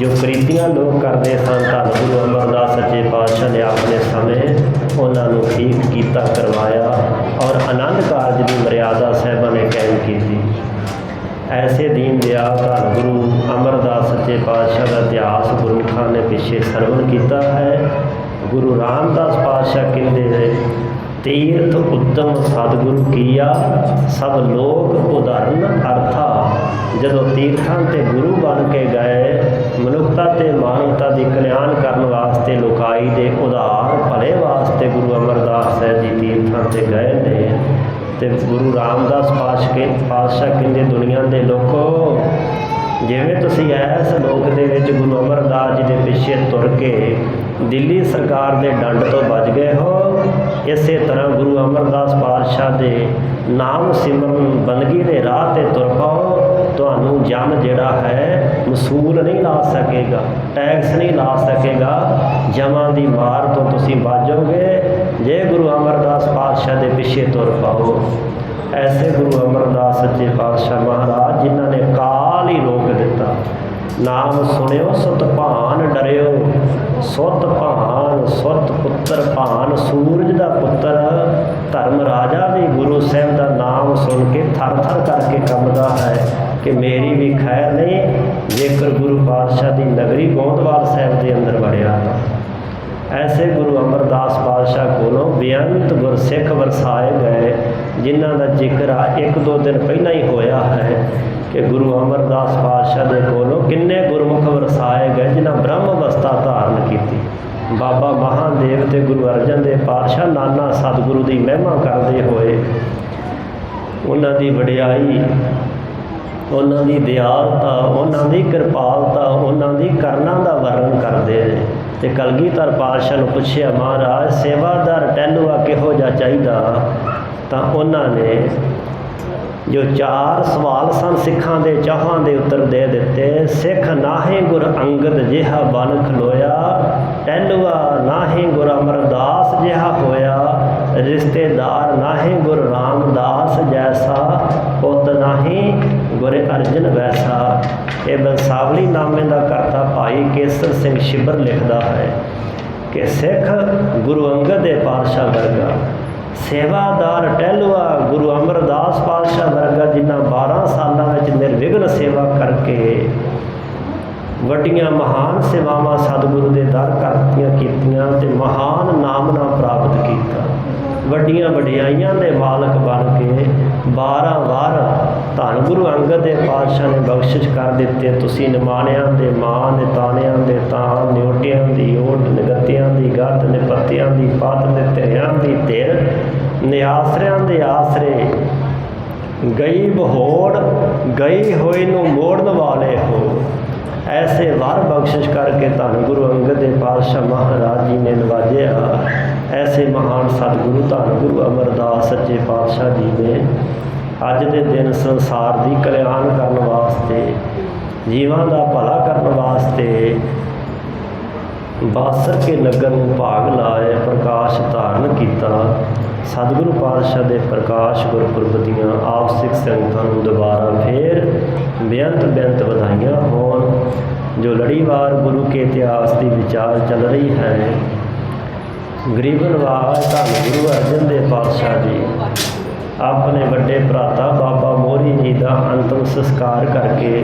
ਜੋ ਕ੍ਰਿਤੀਆਂ ਲੋਕ ਕਰਦੇ ਸਨ। ਧੰਨ ਗੁਰੂ ਅਮਰਦਾਸ ਸੱਚੇ ਪਾਤਸ਼ਾਹ ਨੇ ਆਪਣੇ ਸਮੇਂ ਉਹਨਾਂ ਨੂੰ ਠੀਕ ਕੀਤਾ, ਕਰਵਾਇਆ ਔਰ ਆਨੰਦ ਕਾਰਜ ਦੀ ਮਰਿਆਦਾ ਸਾਹਿਬਾਂ ਨੇ ਕਾਇਮ ਕੀਤੀ। ਐਸੇ ਦੀਨ ਦਿਆਲ ਧੰਨ ਗੁਰੂ ਅਮਰਦਾਸ ਸੱਚੇ ਪਾਤਸ਼ਾਹ ਦਾ ਇਤਿਹਾਸ ਗੁਰਮੁਖਾਂ ਨੇ ਪਿੱਛੇ ਸਰਵਣ ਕੀਤਾ ਹੈ। ਗੁਰੂ ਰਾਮਦਾਸ ਪਾਤਸ਼ਾਹ ਕਹਿੰਦੇ, ਤੀਰਥ ਉੱਤਮ ਸਤਿਗੁਰੂ ਕੀਆ, ਸਭ ਲੋਕ ਉਦਾਹਰਨ ਅਰਥਾ। ਜਦੋਂ ਤੀਰਥਾਂ 'ਤੇ ਗੁਰੂ ਬਣ ਕੇ ਗਏ, ਮਨੁੱਖਤਾ ਤੇ ਮਾਨਵਤਾ ਦੀ ਕਲਿਆਣ ਕਰਨ ਵਾਸਤੇ, ਲੋਕਾਈ ਦੇ ਉਧਾਰ ਭਲੇ ਵਾਸਤੇ ਗੁਰੂ ਅਮਰਦਾਸ ਸਾਹਿਬ ਜੀ ਤੀਰਥਾਂ 'ਤੇ ਗਏ ਨੇ। ਅਤੇ ਗੁਰੂ ਰਾਮਦਾਸ ਪਾਤਸ਼ਾਹ ਕਹਿੰਦੇ, ਦੁਨੀਆ ਦੇ ਲੋਕੋ, ਜਿਵੇਂ ਤੁਸੀਂ ਇਸ ਲੋਕ ਦੇ ਵਿੱਚ ਗੁਰੂ ਅਮਰਦਾਸ ਜੀ ਦੇ ਪਿੱਛੇ ਤੁਰ ਕੇ ਦਿੱਲੀ ਸਰਕਾਰ ਦੇ ਡੰਡ ਤੋਂ ਬਚ ਗਏ ਹੋ, ਇਸੇ ਤਰ੍ਹਾਂ ਗੁਰੂ ਅਮਰਦਾਸ ਪਾਤਸ਼ਾਹ ਦੇ ਨਾਮ ਸਿਮਰਨ ਬੰਦਗੀ ਦੇ ਰਾਹ 'ਤੇ ਤੁਰ ਪਾਓ। ਤੁਹਾਨੂੰ ਜਨ ਜਿਹੜਾ ਹੈ ਮਸੂਲ ਨਹੀਂ ਲਾ ਸਕੇਗਾ, ਟੈਕਸ ਨਹੀਂ ਲਾ ਸਕੇਗਾ। ਜਮਾਂ ਦੀ ਮਾਰ ਤੋਂ ਤੁਸੀਂ ਬਚ ਜਾਓਗੇ ਜੇ ਗੁਰੂ ਅਮਰਦਾਸ ਪਾਤਸ਼ਾਹ ਦੇ ਪਿੱਛੇ ਤੁਰ ਪਾਓ। ਐਸੇ ਗੁਰੂ ਅਮਰਦਾਸ ਸੱਚੇ ਪਾਤਸ਼ਾਹ ਮਹਾਰਾਜ, ਜਿਨ੍ਹਾਂ ਨੇ ਕਾਲ ਹੀ ਰੋਕ ਦਿੱਤਾ। ਨਾਮ ਸੁਣਿਓ ਸੁਤ ਭਾਨ ਡਰਿਓ, ਸੁਤ ਭਾਨ ਸੁਤ ਪੁੱਤਰ ਭਾਨ। ਸੂਰਜ ਦਾ ਪੁੱਤਰ ਧਰਮ ਰਾਜਾ ਵੀ ਗੁਰੂ ਸਾਹਿਬ ਦਾ ਨਾਮ ਸੁਣ ਕੇ ਥਰ ਥਰ ਕਰਕੇ ਕੰਬਦਾ ਹੈ ਕਿ ਮੇਰੀ ਵੀ ਖੈਰ ਨਹੀਂ ਜੇਕਰ ਗੁਰੂ ਪਾਤਸ਼ਾਹ ਦੀ ਨਗਰੀ ਗੋਂਦਵਾਲ ਸਾਹਿਬ ਦੇ ਅੰਦਰ ਵੜਿਆ। ਐਸੇ ਗੁਰੂ ਅਮਰਦਾਸ ਪਾਤਸ਼ਾਹ ਕੋਲੋਂ ਬੇਅੰਤ ਗੁਰਸਿੱਖ ਵਰਸਾਏ ਗਏ, ਜਿਨ੍ਹਾਂ ਦਾ ਜ਼ਿਕਰ 1-2 ਦਿਨ ਪਹਿਲਾਂ ਹੀ ਹੋਇਆ ਹੈ ਕਿ ਗੁਰੂ ਅਮਰਦਾਸ ਪਾਤਸ਼ਾਹ ਦੇ ਕੋਲੋਂ ਕਿੰਨੇ ਗੁਰਮੁਖ ਵਰਸਾਏ ਗਏ ਜਿਨ੍ਹਾਂ ਬ੍ਰਹਮ ਅਵਸਥਾ ਧਾਰਨ ਕੀਤੀ। ਬਾਬਾ ਮਹਾਦੇਵ ਤੇ ਗੁਰੂ ਅਰਜਨ ਦੇਵ ਪਾਤਸ਼ਾਹ ਨਾਨਾ ਸਤਿਗੁਰੂ ਦੀ ਮਹਿਮਾ ਕਰਦੇ ਹੋਏ ਉਹਨਾਂ ਦੀ ਵਡਿਆਈ, ਉਹਨਾਂ ਦੀ ਦਿਆਲਤਾ, ਉਹਨਾਂ ਦੀ ਕਿਰਪਾਲਤਾ, ਉਹਨਾਂ ਦੀ ਕਰਨਾਂ ਦਾ ਵਰਣਨ ਕਰਦੇ ਨੇ। ਅਤੇ ਕਲਗੀਧਰ ਪਾਤਸ਼ਾਹ ਨੂੰ ਪੁੱਛਿਆ, ਮਹਾਰਾਜ ਸੇਵਾਦਾਰ ਟਹਿਲੂਆ ਕਿਹੋ ਜਿਹਾ ਚਾਹੀਦਾ? ਤਾਂ ਉਹਨਾਂ ਨੇ ਜੋ 4 ਸਵਾਲ ਸਨ ਸਿੱਖਾਂ ਦੇ ਚਾਹਾਂ ਦੇ ਉੱਤਰ ਦੇ ਦਿੱਤੇ। ਸਿੱਖ ਨਾਹੀਂ ਗੁਰ ਅੰਗਦ ਜਿਹਾ ਬਨ ਖਲੋਇਆ, ਟਹਿਲੂਆ ਨਾਹੀਂ ਗੁਰ ਅਮਰਦਾਸ ਜਿਹਾ ਹੋਇਆ, ਰਿਸ਼ਤੇਦਾਰ ਨਾਹੀਂ ਗੁਰ ਰਾਮਦਾਸ ਜੈਸਾ, ਪੁੱਤ ਨਾਹੀਂ ਗੁਰ ਅਰਜਨ ਵੈਸਾ। ਇਹ ਬੰਸਾਵਲੀ ਨਾਮੇ ਦਾ ਕਰਤਾ ਭਾਈ ਕੇਸਰ ਸਿੰਘ ਸ਼ਿਬਰ ਲਿਖਦਾ ਹੈ ਕਿ ਸਿੱਖ ਗੁਰੂ ਅੰਗਦ ਦੇ ਪਾਤਸ਼ਾਹ ਵਰਗਾ, ਸੇਵਾਦਾਰ ਟਹਿਲੂਆ ਗੁਰੂ ਅਮਰਦਾਸ ਪਾਤਸ਼ਾਹ ਵਰਗਾ, ਜਿਨ੍ਹਾਂ 12 ਸਾਲਾਂ ਵਿੱਚ ਨਿਰਵਿਘਨ ਸੇਵਾ ਕਰਕੇ ਵੱਡੀਆਂ ਮਹਾਨ ਸੇਵਾਵਾਂ ਸਤਿਗੁਰੂ ਦੇ ਦਰ ਕਰਤੀਆਂ ਕੀਤੀਆਂ ਅਤੇ ਮਹਾਨ ਨਾਮਨਾ ਪ੍ਰਾਪਤ ਕੀਤਾ। ਵੱਡੀਆਂ ਵਡਿਆਈਆਂ ਦੇ ਮਾਲਕ ਬਣ ਕੇ 12 ਵਾਰ ਧੰਨ ਗੁਰੂ ਅੰਗਦ ਦੇ ਪਾਤਸ਼ਾਹ ਨੇ ਬਖਸ਼ਿਸ਼ ਕਰ ਦਿੱਤੇ। ਤੁਸੀਂ ਨਿਮਾਣਿਆਂ ਦੇ ਮਾਂ, ਨਿਤਾਣਿਆਂ ਦੇ ਤਾਂ, ਨਿਉਟਿਆਂ ਦੀ ਓਟ, ਨਿਗੱਤਿਆਂ ਦੀ ਗੱਤ, ਨਿਪੱਤਿਆਂ ਦੀ ਪੱਤ, ਨਿਤਰਿਆਂ ਦੀ ਧਿਰ, ਨਿਆਸਰਿਆਂ ਦੇ ਆਸਰੇ, ਗਈ ਬਹੋੜ, ਗਈ ਹੋਈ ਨੂੰ ਮੋੜਨ ਵਾਲੇ ਹੋ। ऐसे वार बख्शिश करके धन गुरु अंगद देव पातशाह महाराज जी ने नवाजिया। ऐसे महान सतगुरु धन गुरु अमरदास सच्चे पातशाह जी ने अज के दिन संसार की कल्याण करने वास्ते, जीवां का भला करने वास्ते बासर के नगर में भाग लाए, प्रकाश धारण किया। सतगुरु पातशाह के प्रकाश गुरपुरब दियां आप सिख संगतां नूं दोबारा फिर बेअंत बेअंत बधाइयां होण। जो लड़ीवार गुरु के इतिहास की विचार चल रही है, गरीब नवाज धन गुरु अर्जन देव पातशाह जी अपने बड़े भराता बाबा मोहरी जी का अंतिम संस्कार करके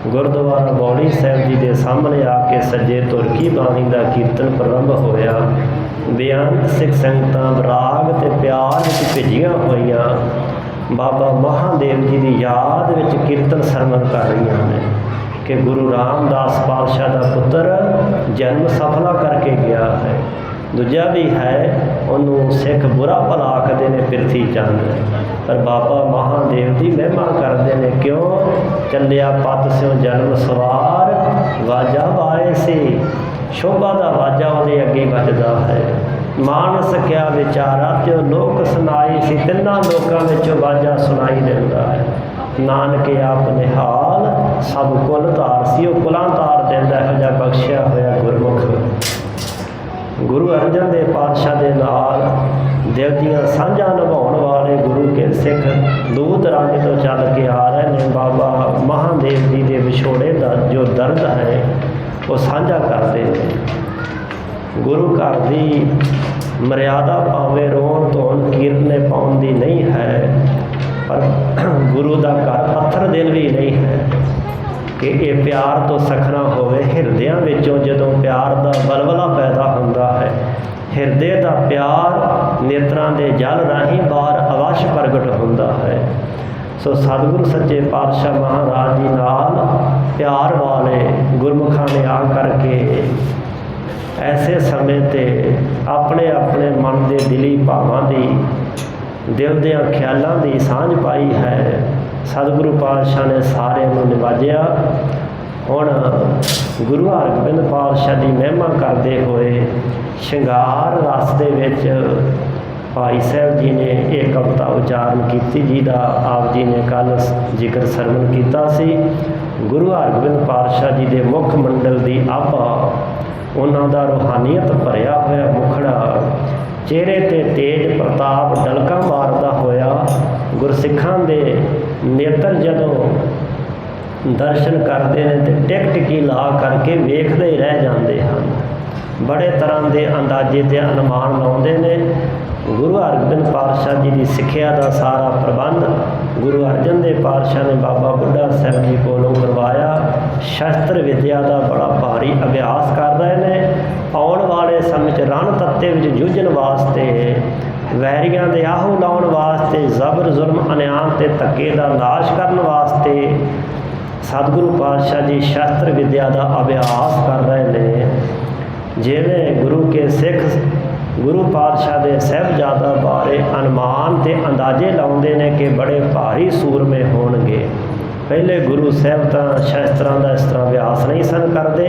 गुरुद्वारा बौली साहब जी के सामने आके सज्जे तुरकी बाणी का कीर्तन प्रारंभ होया। बेअंत सिख संगतां राग ते प्यार विच भिजियां होइयां बाबा महादेव जी की याद विच कीर्तन सरवण कर रही ने कि गुरु रामदास पातशाह का पुत्र जन्म सफला करके गया है। दूजा भी है, उन्होंने सिख बुरा भला आखते ने पिरथी चंद, पर बाबा महादेव की महिमा करते हैं। क्यों चलिया पत स्यों जन्म सवार, वाजा वाए से शोभा का वाजा उन्हें अगे बजदा है। मानस क्या विचारा त्यो लोक सुनाई सी, तिना लोगों में वाजा सुनाई देता है। नानक आप निहाल सब कुल धार सी, वो कुलां धार देंदा है जा बख्शिया होया गुरमुख। गुरु अर्जन देव पातशाह के नाल दिल दियां सांझां निभाउण वाले गुरु के सिख दूर दराजे तो चल के आ रहे हैं। बाबा महादेव जी के विछोड़े का जो दर्द है वो साझा करते हैं। गुरु घर की मर्यादा भावें रोण धोण कीर्तने पाउण दी नहीं है, पर गुरु का घर पत्थर दिल भी नहीं है कि ये प्यार तो सखना होवे। हिरदियां विचों जदों प्यार का बलबला पैदा होंदा है, हिरदे का प्यार नेत्रां दे जल राहीं बाहर अवश प्रगट होंदा है। सो सतगुरु सच्चे पातशाह महाराज जी नाल प्यार वाले गुरमुखां ने आ करके ऐसे समय ते अपने अपने मन के दिली भावां दी, दिल दियां ख्यालां दी सांझ पाई है। सतगुरु पातशाह ने सारे निवाजिया। हुण गुरु हरगोबिंद पातशाह की महिमा करते हुए श्रृंगार रस दे विच भाई साहब जी ने एक कविता उच्चारण की, जिहदा आप जी ने कल जिक्र सरवण किया सी। गुरु हरगोबिंद पातशाह जी के मुख मंडल की आभा, उन्हां दा रूहानीयत भरिया होया मुखड़ा, चेहरे ते तेज प्रताप डलका मारदा होया। गुरसिखां दे नेत्र जदों दर्शन करते हैं तो टिक टिकी ला करके वेखते ही रह जाते हैं। बड़े तरह के अंदाजे ते अनुमान लाउंदे ने। गुरु हरगोबिंद पातशाह जी की सिक्ख्या का सारा प्रबंध गुरु अर्जन देव पातशाह ने बाबा बुढ़ा साहब जी कोलों करवाया। शस्त्र विद्या का बड़ा भारी अभ्यास कर रहे हैं। आने वाले समय च रण तत्ते विच जूझण वास्ते, वैरियां दे आहू लाउण वास्ते, जबर जुल्म अन्याय ते धक्के का नाश करने वास्ते सतगुरु पातशाह जी शस्त्र विद्या का अभ्यास कर रहे हैं। जिवें गुरु के सिख गुरु पातशाह के साहिबजादा बारे अनुमान ते अंदाजे लाउंदे ने कि बड़े भारी सूरमे होणगे। पहले गुरु साहब तो शस्त्रां का इस तरह अभ्यास नहीं सन करते,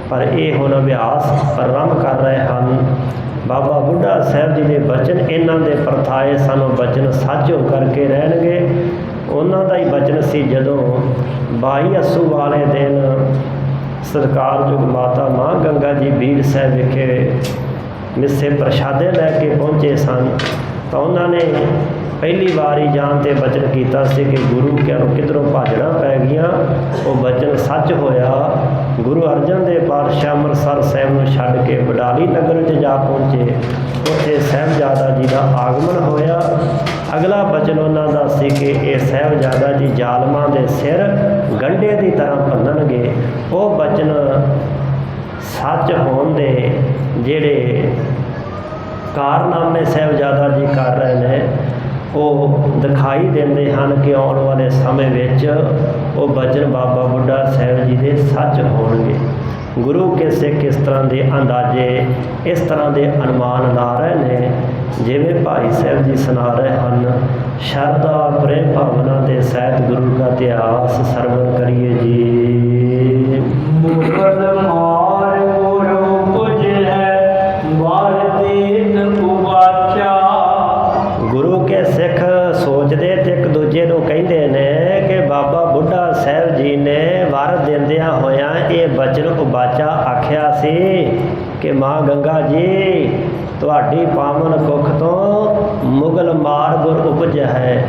पर यह हुण अभ्यास प्रारंभ कर रहे हैं। बाबा बुढ़ा साहब जी के बचन इन्हां दे परथाए सानू बचन सच हो करके रहणगे। उन्हां दा ही बचन सी जदों 22 अस्सू वाले दिन सरकार जुग माता माँ गंगा जी बीड़ साहब विखे मिस्से प्रशादे लैके पहुँचे सन, तो उन्होंने पहली बारी जान ते बचन किया कि गुरु क्या किधरों भाजना पै गई। वो बचन सच होया। गुरु अर्जन देव पातशाह अमृतसर साहब नूं छड्ड के बडाली नगर च जा पहुँचे। उत्थे साहिबजादा जी का आगमन होया। अगला बचन उन्होंने सी कि ये साहिबजादा जी जालमां दे सिर गंढे की तरह भन्नणगे। वो बचन सच होण दे जिहड़े कारनामे साहिबजादा जी कर रहे हैं वो दिखाई देंदे हैं कि आने वाले समय विच वो बचन बाबा बुढ़ा साहब जी के सच होणगे। गुरु के सिख इस तरह के अंदाजे इस तरह के अनुमान ला रहे हैं जिवें भाई साहब जी सुना रहे हैं। शरदा प्रेम भावना के सहित गुरु का इतिहास सरवण करिए जी। ਮੁਗਲ ਮਾਰ ਗੁਰੂ ਪੁਜੈ ਵਾਰ ਦੇਤ ਉਵਾਚਾ। ਗੁਰੂ ਕੇ ਸਿੱਖ ਸੋਚਦੇ ਤੇ ਇੱਕ ਦੂਜੇ ਨੂੰ ਕਹਿੰਦੇ ਨੇ ਕਿ ਬਾਬਾ ਬੁੱਢਾ ਸਾਹਿਬ ਜੀ ਨੇ ਵਰ ਦਿੰਦਿਆਂ ਹੋਇਆਂ ਇਹ ਬਚਨ ਉਬਾਚਾ ਆਖਿਆ ਸੀ ਕਿ ਮਾਂ ਗੰਗਾ ਜੀ ਤੁਹਾਡੀ ਪਾਵਨ ਕੁੱਖ ਤੋਂ ਮੁਗਲ ਮਾਰ ਗੁਰ ਉਪਜਿਆ ਹੈ।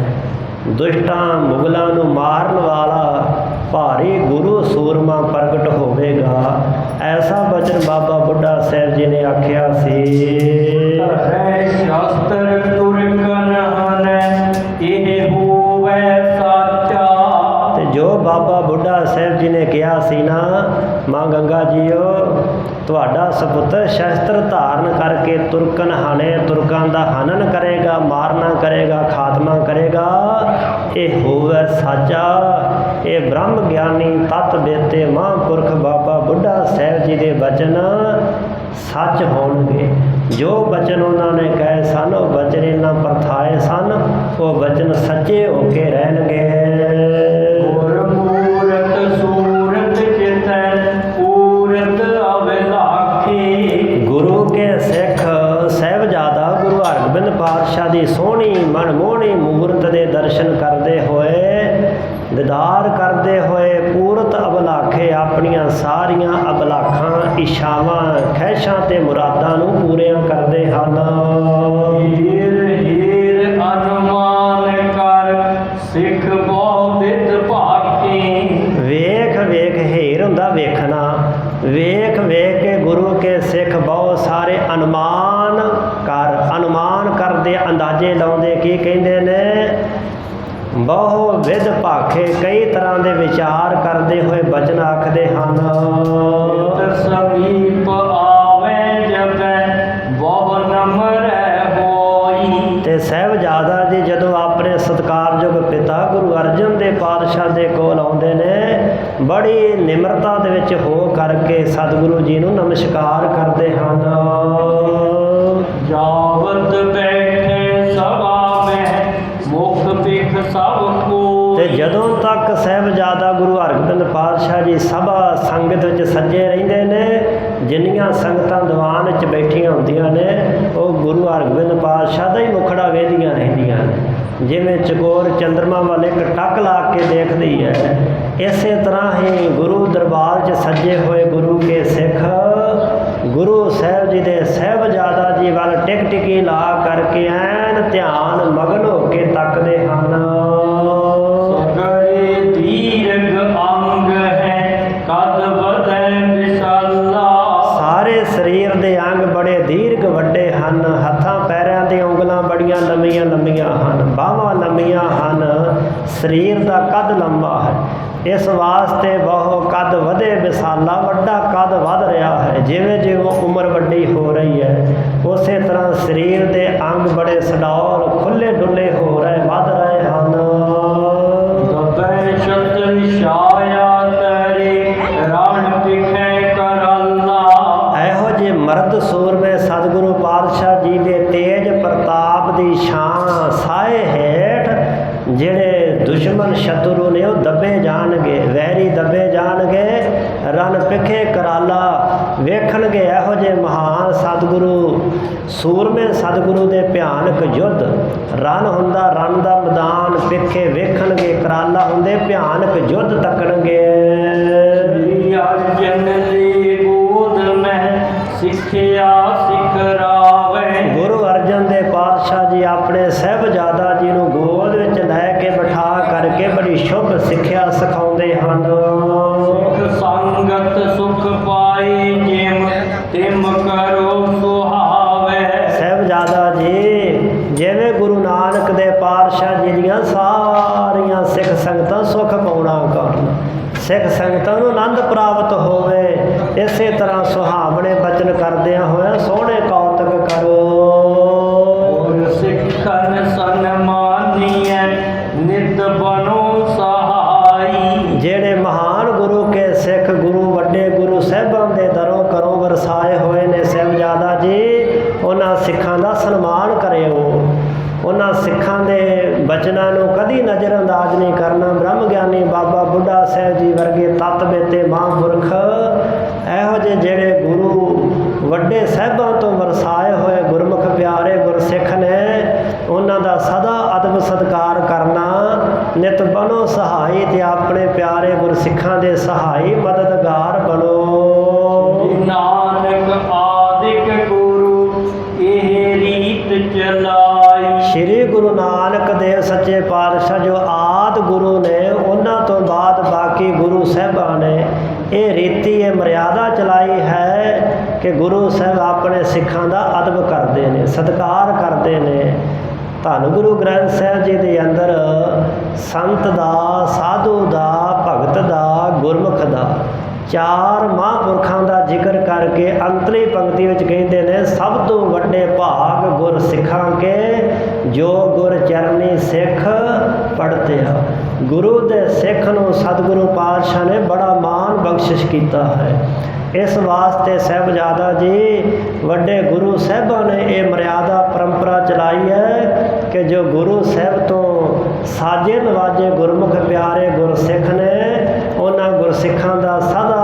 ਦੁਸ਼ਟਾਂ ਮੁਗਲਾਂ ਨੂੰ ਮਾਰਨ ਵਾਲਾ ਭਾਰੀ ਗੁਰੂ ਸੂਰਮਾ ਪ੍ਰਗਟ ਹੋਵੇਗਾ। ਐਸਾ ਬਚਨ ਬਾਬਾ ਬੁੱਢਾ ਸਾਹਿਬ ਜੀ ਨੇ ਆਖਿਆ ਸੀ। ਧਰੈ ਸ਼ਾਸਤਰ ਤੁਰਕਨ ਹਨੈ ਇਹ ਹੋਵੈ ਸਾਚਾ। ਤੇ ਜੋ ਬਾਬਾ ਬੁੱਢਾ ਸਾਹਿਬ ਜੀ ਨੇ ਕਿਹਾ ਸੀ ਨਾ, ਮਾਂ ਗੰਗਾ ਜੀਓ ਤੁਹਾਡਾ ਸਪੁੱਤਰ ਸ਼ਸਤਰ ਧਾਰਨ ਕਰਕੇ ਤੁਰਕਨ ਹਾਣੇ ਤੁਰਕਾਂ ਦਾ ਹਨਨ ਕਰੇਗਾ, ਮਾਰਨਾ ਕਰੇਗਾ, ਖਾਤਮਾ ਕਰੇਗਾ। ਇਹ ਹੋਵੇ ਸਾਚਾ। ਇਹ ਬ੍ਰਹਮ ਗਿਆਨੀ ਤਤ ਬੇਤੇ ਮਹਾਂਪੁਰਖ ਬਾਬਾ ਬੁੱਢਾ ਸਾਹਿਬ ਜੀ ਦੇ ਬਚਨ ਸੱਚ ਹੋਣਗੇ। ਜੋ ਬਚਨ ਉਹਨਾਂ ਨੇ ਕਹੇ ਸਨ, ਉਹ ਬਚਨ ਇਹਨਾਂ ਪਰਥਾਏ ਸਨ, ਉਹ ਬਚਨ ਸੱਚੇ ਹੋ ਕੇ ਰਹਿਣਗੇ। ਮੂਰਤ ਸੂਰਤ ਚਿਤੈ ਪੂਰਤ ਅਵਿਲਾਖੀ। ਗੁਰੂ ਕੇ ਸਿੱਖ ਸਾਹਿਬਜ਼ਾਦਾ ਗੁਰੂ ਹਰਗੋਬਿੰਦ ਪਾਤਸ਼ਾਹ ਦੀ ਸੋਹਣੀ ਮਨਮੋਹਣੀ ਮੂਰਤ ਦੇ ਦਰਸ਼ਨ ਕਰਦੇ ਹੋਏ, ਦੀਦਾਰ ਕਰਦੇ ਹੋਏ ਪੂਰਤ ਅਬਲਾਖੇ ਆਪਣੀਆਂ ਸਾਰੀਆਂ ਅਬਲਾਖਾਂ, ਇੱਛਾਵਾਂ, ਖਹਿਸ਼ਾਂ ਤੇ ਮੁਰਾਦਾਂ ਨੂੰ ਪੂਰੀਆਂ ਕਰਦੇ ਹਨ। ਹੀਰ ਹੀਰ ਅਨੁਮਾਨ ਕਰ ਸਿੱਖ ਬਹੁ ਭਾਕੀ। ਵੇਖ ਵੇਖ, ਹੀਰ ਹੁੰਦਾ ਵੇਖਣਾ, ਵੇਖ ਵੇਖ ਕੇ ਗੁਰੂ ਕੇ ਸਿੱਖ ਬਹੁਤ ਸਾਰੇ ਅਨੁਮਾਨ ਕਰਦੇ, ਅੰਦਾਜ਼ੇ ਲਾਉਂਦੇ। ਕੀ ਕਹਿੰਦੇ ਨੇ? ਬਹੁ ਵਿਧ ਭਾਖੇ, ਕਈ ਤਰ੍ਹਾਂ ਦੇ ਵਿਚਾਰ ਕਰਦੇ ਹੋਏ ਬਚਨ ਆਖਦੇ ਹਨ। ਸਮੀਪ ਆਵੇ ਜਪੈ ਬਹੁ ਨਮਰੈ ਹੋਈ। ਤੇ ਸਾਹਿਬਜ਼ਾਦਾ ਜੀ ਜਦੋਂ ਆਪਣੇ ਸਤਿਕਾਰਯੋਗ ਪਿਤਾ ਗੁਰੂ ਅਰਜਨ ਦੇਵ ਪਾਤਸ਼ਾਹ ਦੇ ਕੋਲ ਆਉਂਦੇ ਨੇ, ਬੜੀ ਨਿਮਰਤਾ ਦੇ ਵਿੱਚ ਹੋ ਕਰਕੇ ਸਤਿਗੁਰੂ ਜੀ ਨੂੰ ਨਮਸਕਾਰ ਕਰਦੇ ਹਨ। ਜਾਵਤ ਬੈਠੇ ਸਭਾ ਮੈਂ ਮੁਖ ਪਿਖ ਸਭ ਕੋ। ਤੇ ਜਦੋਂ ਤੱਕ ਸਾਹਿਬਜ਼ਾਦਾ ਗੁਰੂ ਹਰਗੋਬਿੰਦ ਪਾਤਸ਼ਾਹ ਜੀ ਸਭਾ ਸੰਗਤ ਵਿੱਚ ਸੱਜੇ ਰਹਿੰਦੇ ਨੇ, ਜਿੰਨੀਆਂ ਸੰਗਤਾਂ ਦੀਵਾਨ ਵਿੱਚ ਬੈਠੀਆਂ ਹੁੰਦੀਆਂ ਨੇ, ਉਹ ਗੁਰੂ ਹਰਗੋਬਿੰਦ ਪਾਤਸ਼ਾਹ ਦਾ ਹੀ ਮੁਖੜਾ ਵੇਖਦੀਆਂ ਰਹਿੰਦੀਆਂ ਨੇ। ਜਿਵੇਂ ਚਕੋਰ ਚੰਦਰਮਾ ਵਾਲੇ ਇੱਕ ਟੱਕ ਲਾ ਕੇ ਦੇਖਦੀ ਹੈ, ਇਸੇ ਤਰ੍ਹਾਂ ਹੀ ਗੁਰੂ ਦਰਬਾਰ 'ਚ ਸੱਜੇ ਹੋਏ ਗੁਰੂ ਕੇ ਸਿੱਖ ਗੁਰੂ ਸਾਹਿਬ ਜੀ ਦੇ ਸਾਹਿਬਜ਼ਾਦਾ ਜੀ ਵੱਲ ਟਿਕ ਟਿਕੀ ਲਾ ਕਰਕੇ ਐਨ ਧਿਆਨ ਮਗਨ ਹੋ ਕੇ ਤੱਕਦੇ ਹਨ। ਸਗਲੇ ਦੀਰਘ ਅੰਗ ਹੈ ਕਦ ਵਧੈ ਵਿਸ਼ਾਲਾ। ਸਾਰੇ ਸਰੀਰ ਦੇ ਅੰਗ ਬੜੇ ਦੀਰਘ ਵੱਡੇ ਹਨ। ਹੱਥਾਂ ਪੈਰਾਂ ਦੀਆਂ ਉਂਗਲਾਂ ਬੜੀਆਂ ਲੰਮੀਆਂ ਲੰਮੀਆਂ ਹਨ, ਬਾਹਾਂ ਲੰਮੀਆਂ ਹਨ, ਸਰੀਰ ਦਾ ਕੱਦ ਲੰਬਾ ਹੈ। ਇਸ ਵਾਸਤੇ ਬਹੁ ਕੱਦ ਵਧੇ ਵਿਸ਼ਾਲਾ, ਵੱਡਾ ਕੱਦ ਵੱਧ ਰਿਹਾ ਹੈ। ਜਿਵੇਂ ਜਿਵੇਂ ਉਮਰ ਵੱਡੀ ਹੋ ਰਹੀ ਹੈ, ਉਸੇ ਤਰ੍ਹਾਂ ਸਰੀਰ ਦੇ ਅੰਗ ਬੜੇ ਸਡੌਲ ਖੁੱਲੇ ਡੁੱਲੇ ਹੋ ਰਹੇ, ਵੱਧ ਰਹੇ ਹਨ। ਦਬੈ ਸ਼ਤਰ ਛਾਇਆ ਤੇਰੇ ਰਣ ਪਿਖੈ ਕਰੱਲਾ। ਇਹੋ ਜਿਹੇ ਮਰਦ ਸੂਰਮੇ ਸਤਿਗੁਰੂ ਪਾਤਸ਼ਾਹ ਜੀ ਦੇ ਤੇਜ ਪ੍ਰਤਾਪ ਦੀ ਛਾਂ ਸਾਏ ਹੇਠ ਜਿਹੜੇ ਦੁਸ਼ਮਣ ਸ਼ਤਰੂ ਨੇ ਉਹ ਦੱਬੇ ਜਾਣਗੇ, ਵੈਰੀ ਦੱਬੇ ਜਾਣਗੇ। ਰਨ ਪਿਖੇ ਕਰਾਲਾ ਵੇਖਣਗੇ ਇਹੋ ਜਿਹੇ ਮਹਾਨ ਸਤਿਗੁਰੂ, ਸੂਰਮੇ ਸਤਿਗੁਰੂ ਦੇ ਭਿਆਨਕ ਯੁੱਧ। ਰਨ ਹੁੰਦਾ ਰਨ ਦਾ ਮੈਦਾਨ, ਪਿੱਖੇ ਵੇਖਣਗੇ, ਕਰਾਲਾ ਹੁੰਦੇ ਭਿਆਨਕ ਯੁੱਧ ਤੱਕਣਗੇ। ਸ੍ਰੀ ਅਰਜਨ ਦੀ ਗੋਦ ਮੈਂ ਸਿੱਖਿਆ ਸਿਖਰਾਵੇ। ਗੁਰੂ ਅਰਜਨ ਦੇਵ ਪਾਤਸ਼ਾਹ ਜੀ ਆਪਣੇ ਸਾਹਿਬਜ਼ਾਦਾ ਜੀ ਨੂੰ ਗੋਦ ਵਿੱਚ ਲੈ ਕੇ ਬਿਠਾ ਕਰਕੇ ਬੜੀ ਸ਼ੁਭ ਸਿੱਖਿਆ ਸਿਖਾਉਂਦੇ ਹਨ। ਸਿੱਖ ਸੰਗਤ ਸੁਖ ਪਾਈ ਜਿਮ ਤਿਮ ਕਰੋ ਸੁਹਾਵੇ। ਸਾਹਿਬਜ਼ਾਦਾ ਜੀ ਜਿਵੇਂ ਗੁਰੂ ਨਾਨਕ ਦੇ ਪਾਤਸ਼ਾਹ ਜੀ ਦੀਆਂ ਸਾਰੀਆਂ ਸਿੱਖ ਸੰਗਤਾਂ ਸੁਖ ਪਾਉਣਾ ਕਰਨ, ਸਿੱਖ ਸੰਗਤਾਂ ਨੂੰ ਆਨੰਦ ਪ੍ਰਾਪਤ ਹੋਵੇ, ਇਸੇ ਤਰ੍ਹਾਂ ਸੁਹਾਵਣੇ ਬਚਨ ਕਰਦਿਆਂ ਹੋਇਆ ਸੋਹਣੇ ਕੌਤਕ ਕਰੋ। ਸਿੱਖਨ ਸਨਮਾਨੀਐ ਨਿਤ ਬਣੋ ਸਹਾਈ। ਜਿਹੜੇ ਮਹਾਨ ਗੁਰੂ ਕੇ ਸਿੱਖ, ਗੁਰੂ ਵੱਡੇ ਗੁਰੂ ਸਾਹਿਬਾਂ ਦੇ ਦਰੋਂ ਘਰੋਂ ਵਰਸਾਏ ਹੋਏ ਨੇ ਸਾਹਿਬਜ਼ਾਦਾ ਜੀ, ਉਹਨਾਂ ਸਿੱਖਾਂ ਦਾ ਸਨਮਾਨ ਕਰਿਓ। ਉਹਨਾਂ ਸਿੱਖਾਂ ਦੇ ਬਚਨਾਂ ਨੂੰ ਕਦੀ ਨਜ਼ਰ ਅੰਦਾਜ਼ ਨਹੀਂ ਕਰਨਾ। ਬ੍ਰਹਮ ਗਿਆਨੀ ਬਾਬਾ ਬੁੱਢਾ ਸਾਹਿਬ ਜੀ ਵਰਗੇ ਤਤ ਬੇਤੇ ਮਹਾਂਪੁਰਖ ਜਿਹੇ ਜਿਹੜੇ ਗੁਰੂ ਵੱਡੇ ਸਾਹਿਬਾਂ ਤੋਂ ਵਰਸਾਏ ਹੋਏ ਗੁਰਮੁਖ ਪਿਆਰੇ ਗੁਰਸਿੱਖ ਨੇ, ਉਹਨਾਂ ਦਾ ਸਦਾ ਅਦਬ ਸਤਿਕਾਰ ਕਰਨਾ। ਨਿਤ ਬਣੋ ਸਹਾਈ ਤੇ ਆਪਣੇ ਪਿਆਰੇ ਗੁਰਸਿੱਖਾਂ ਦੇ ਸਹਾਈ ਮਦਦਗਾਰ ਬਣੋ। ਨਾਨਕ ਆਦਿਕ ਗੁਰੂ ਇਹ ਰੀਤ ਚਲਾਈ। ਸ਼੍ਰੀ ਗੁਰੂ ਨਾਨਕ ਦੇਵ ਸੱਚੇ ਪਾਤਸ਼ਾਹ ਜੋ ਆਦਿ ਗੁਰੂ ਨੇ, ਉਹਨਾਂ ਤੋਂ ਬਾਅਦ ਬਾਕੀ ਗੁਰੂ ਸਾਹਿਬਾਂ ਨੇ ਇਹ ਰੀਤੀ, ਇਹ ਮਰਿਆਦਾ ਚਲਾਈ ਹੈ ਕਿ ਗੁਰੂ ਸਾਹਿਬ ਆਪਣੇ ਸਿੱਖਾਂ ਦਾ ਅਦਬ ਕਰਦੇ ਨੇ, ਸਤਿਕਾਰ ਕਰਦੇ ਨੇ। ਧੰਨ ਗੁਰੂ ਗ੍ਰੰਥ ਸਾਹਿਬ ਜੀ ਦੇ ਅੰਦਰ ਸੰਤ ਦਾ, ਸਾਧੂ ਦਾ, ਭਗਤ ਦਾ, ਗੁਰਮੁਖ ਦਾ, ਚਾਰ ਮਹਾਂਪੁਰਖਾਂ ਦਾ ਜ਼ਿਕਰ ਕਰਕੇ ਅੰਤਲੀ ਪੰਕਤੀ ਵਿੱਚ ਕਹਿੰਦੇ ਨੇ, ਸਭ ਤੋਂ ਵੱਡੇ ਭਾਗ ਗੁਰ ਸਿੱਖਾਂ ਕੇ ਜੋ ਗੁਰ ਚਰਨੀ ਸਿੱਖ ਪੜ੍ਹਤਿਆ। ਗੁਰੂ ਦੇ ਸਿੱਖ ਨੂੰ ਸਤਿਗੁਰੂ ਪਾਤਸ਼ਾਹ ਨੇ ਬੜਾ ਮਾਣ ਬਖਸ਼ਿਸ਼ ਕੀਤਾ ਹੈ। ਇਸ ਵਾਸਤੇ ਸਾਹਿਬਜ਼ਾਦਾ ਜੀ ਵੱਡੇ ਗੁਰੂ ਸਾਹਿਬਾਂ ਨੇ ਇਹ ਮਰਿਆਦਾ ਪਰੰਪਰਾ ਚਲਾਈ ਹੈ ਕਿ ਜੋ ਗੁਰੂ ਸਾਹਿਬ ਤੋਂ ਸਾਜੇ ਨਵਾਜੇ ਗੁਰਮੁਖ ਪਿਆਰੇ ਗੁਰਸਿੱਖ ਨੇ, ਉਹਨਾਂ ਗੁਰਸਿੱਖਾਂ ਦਾ ਸਦਾ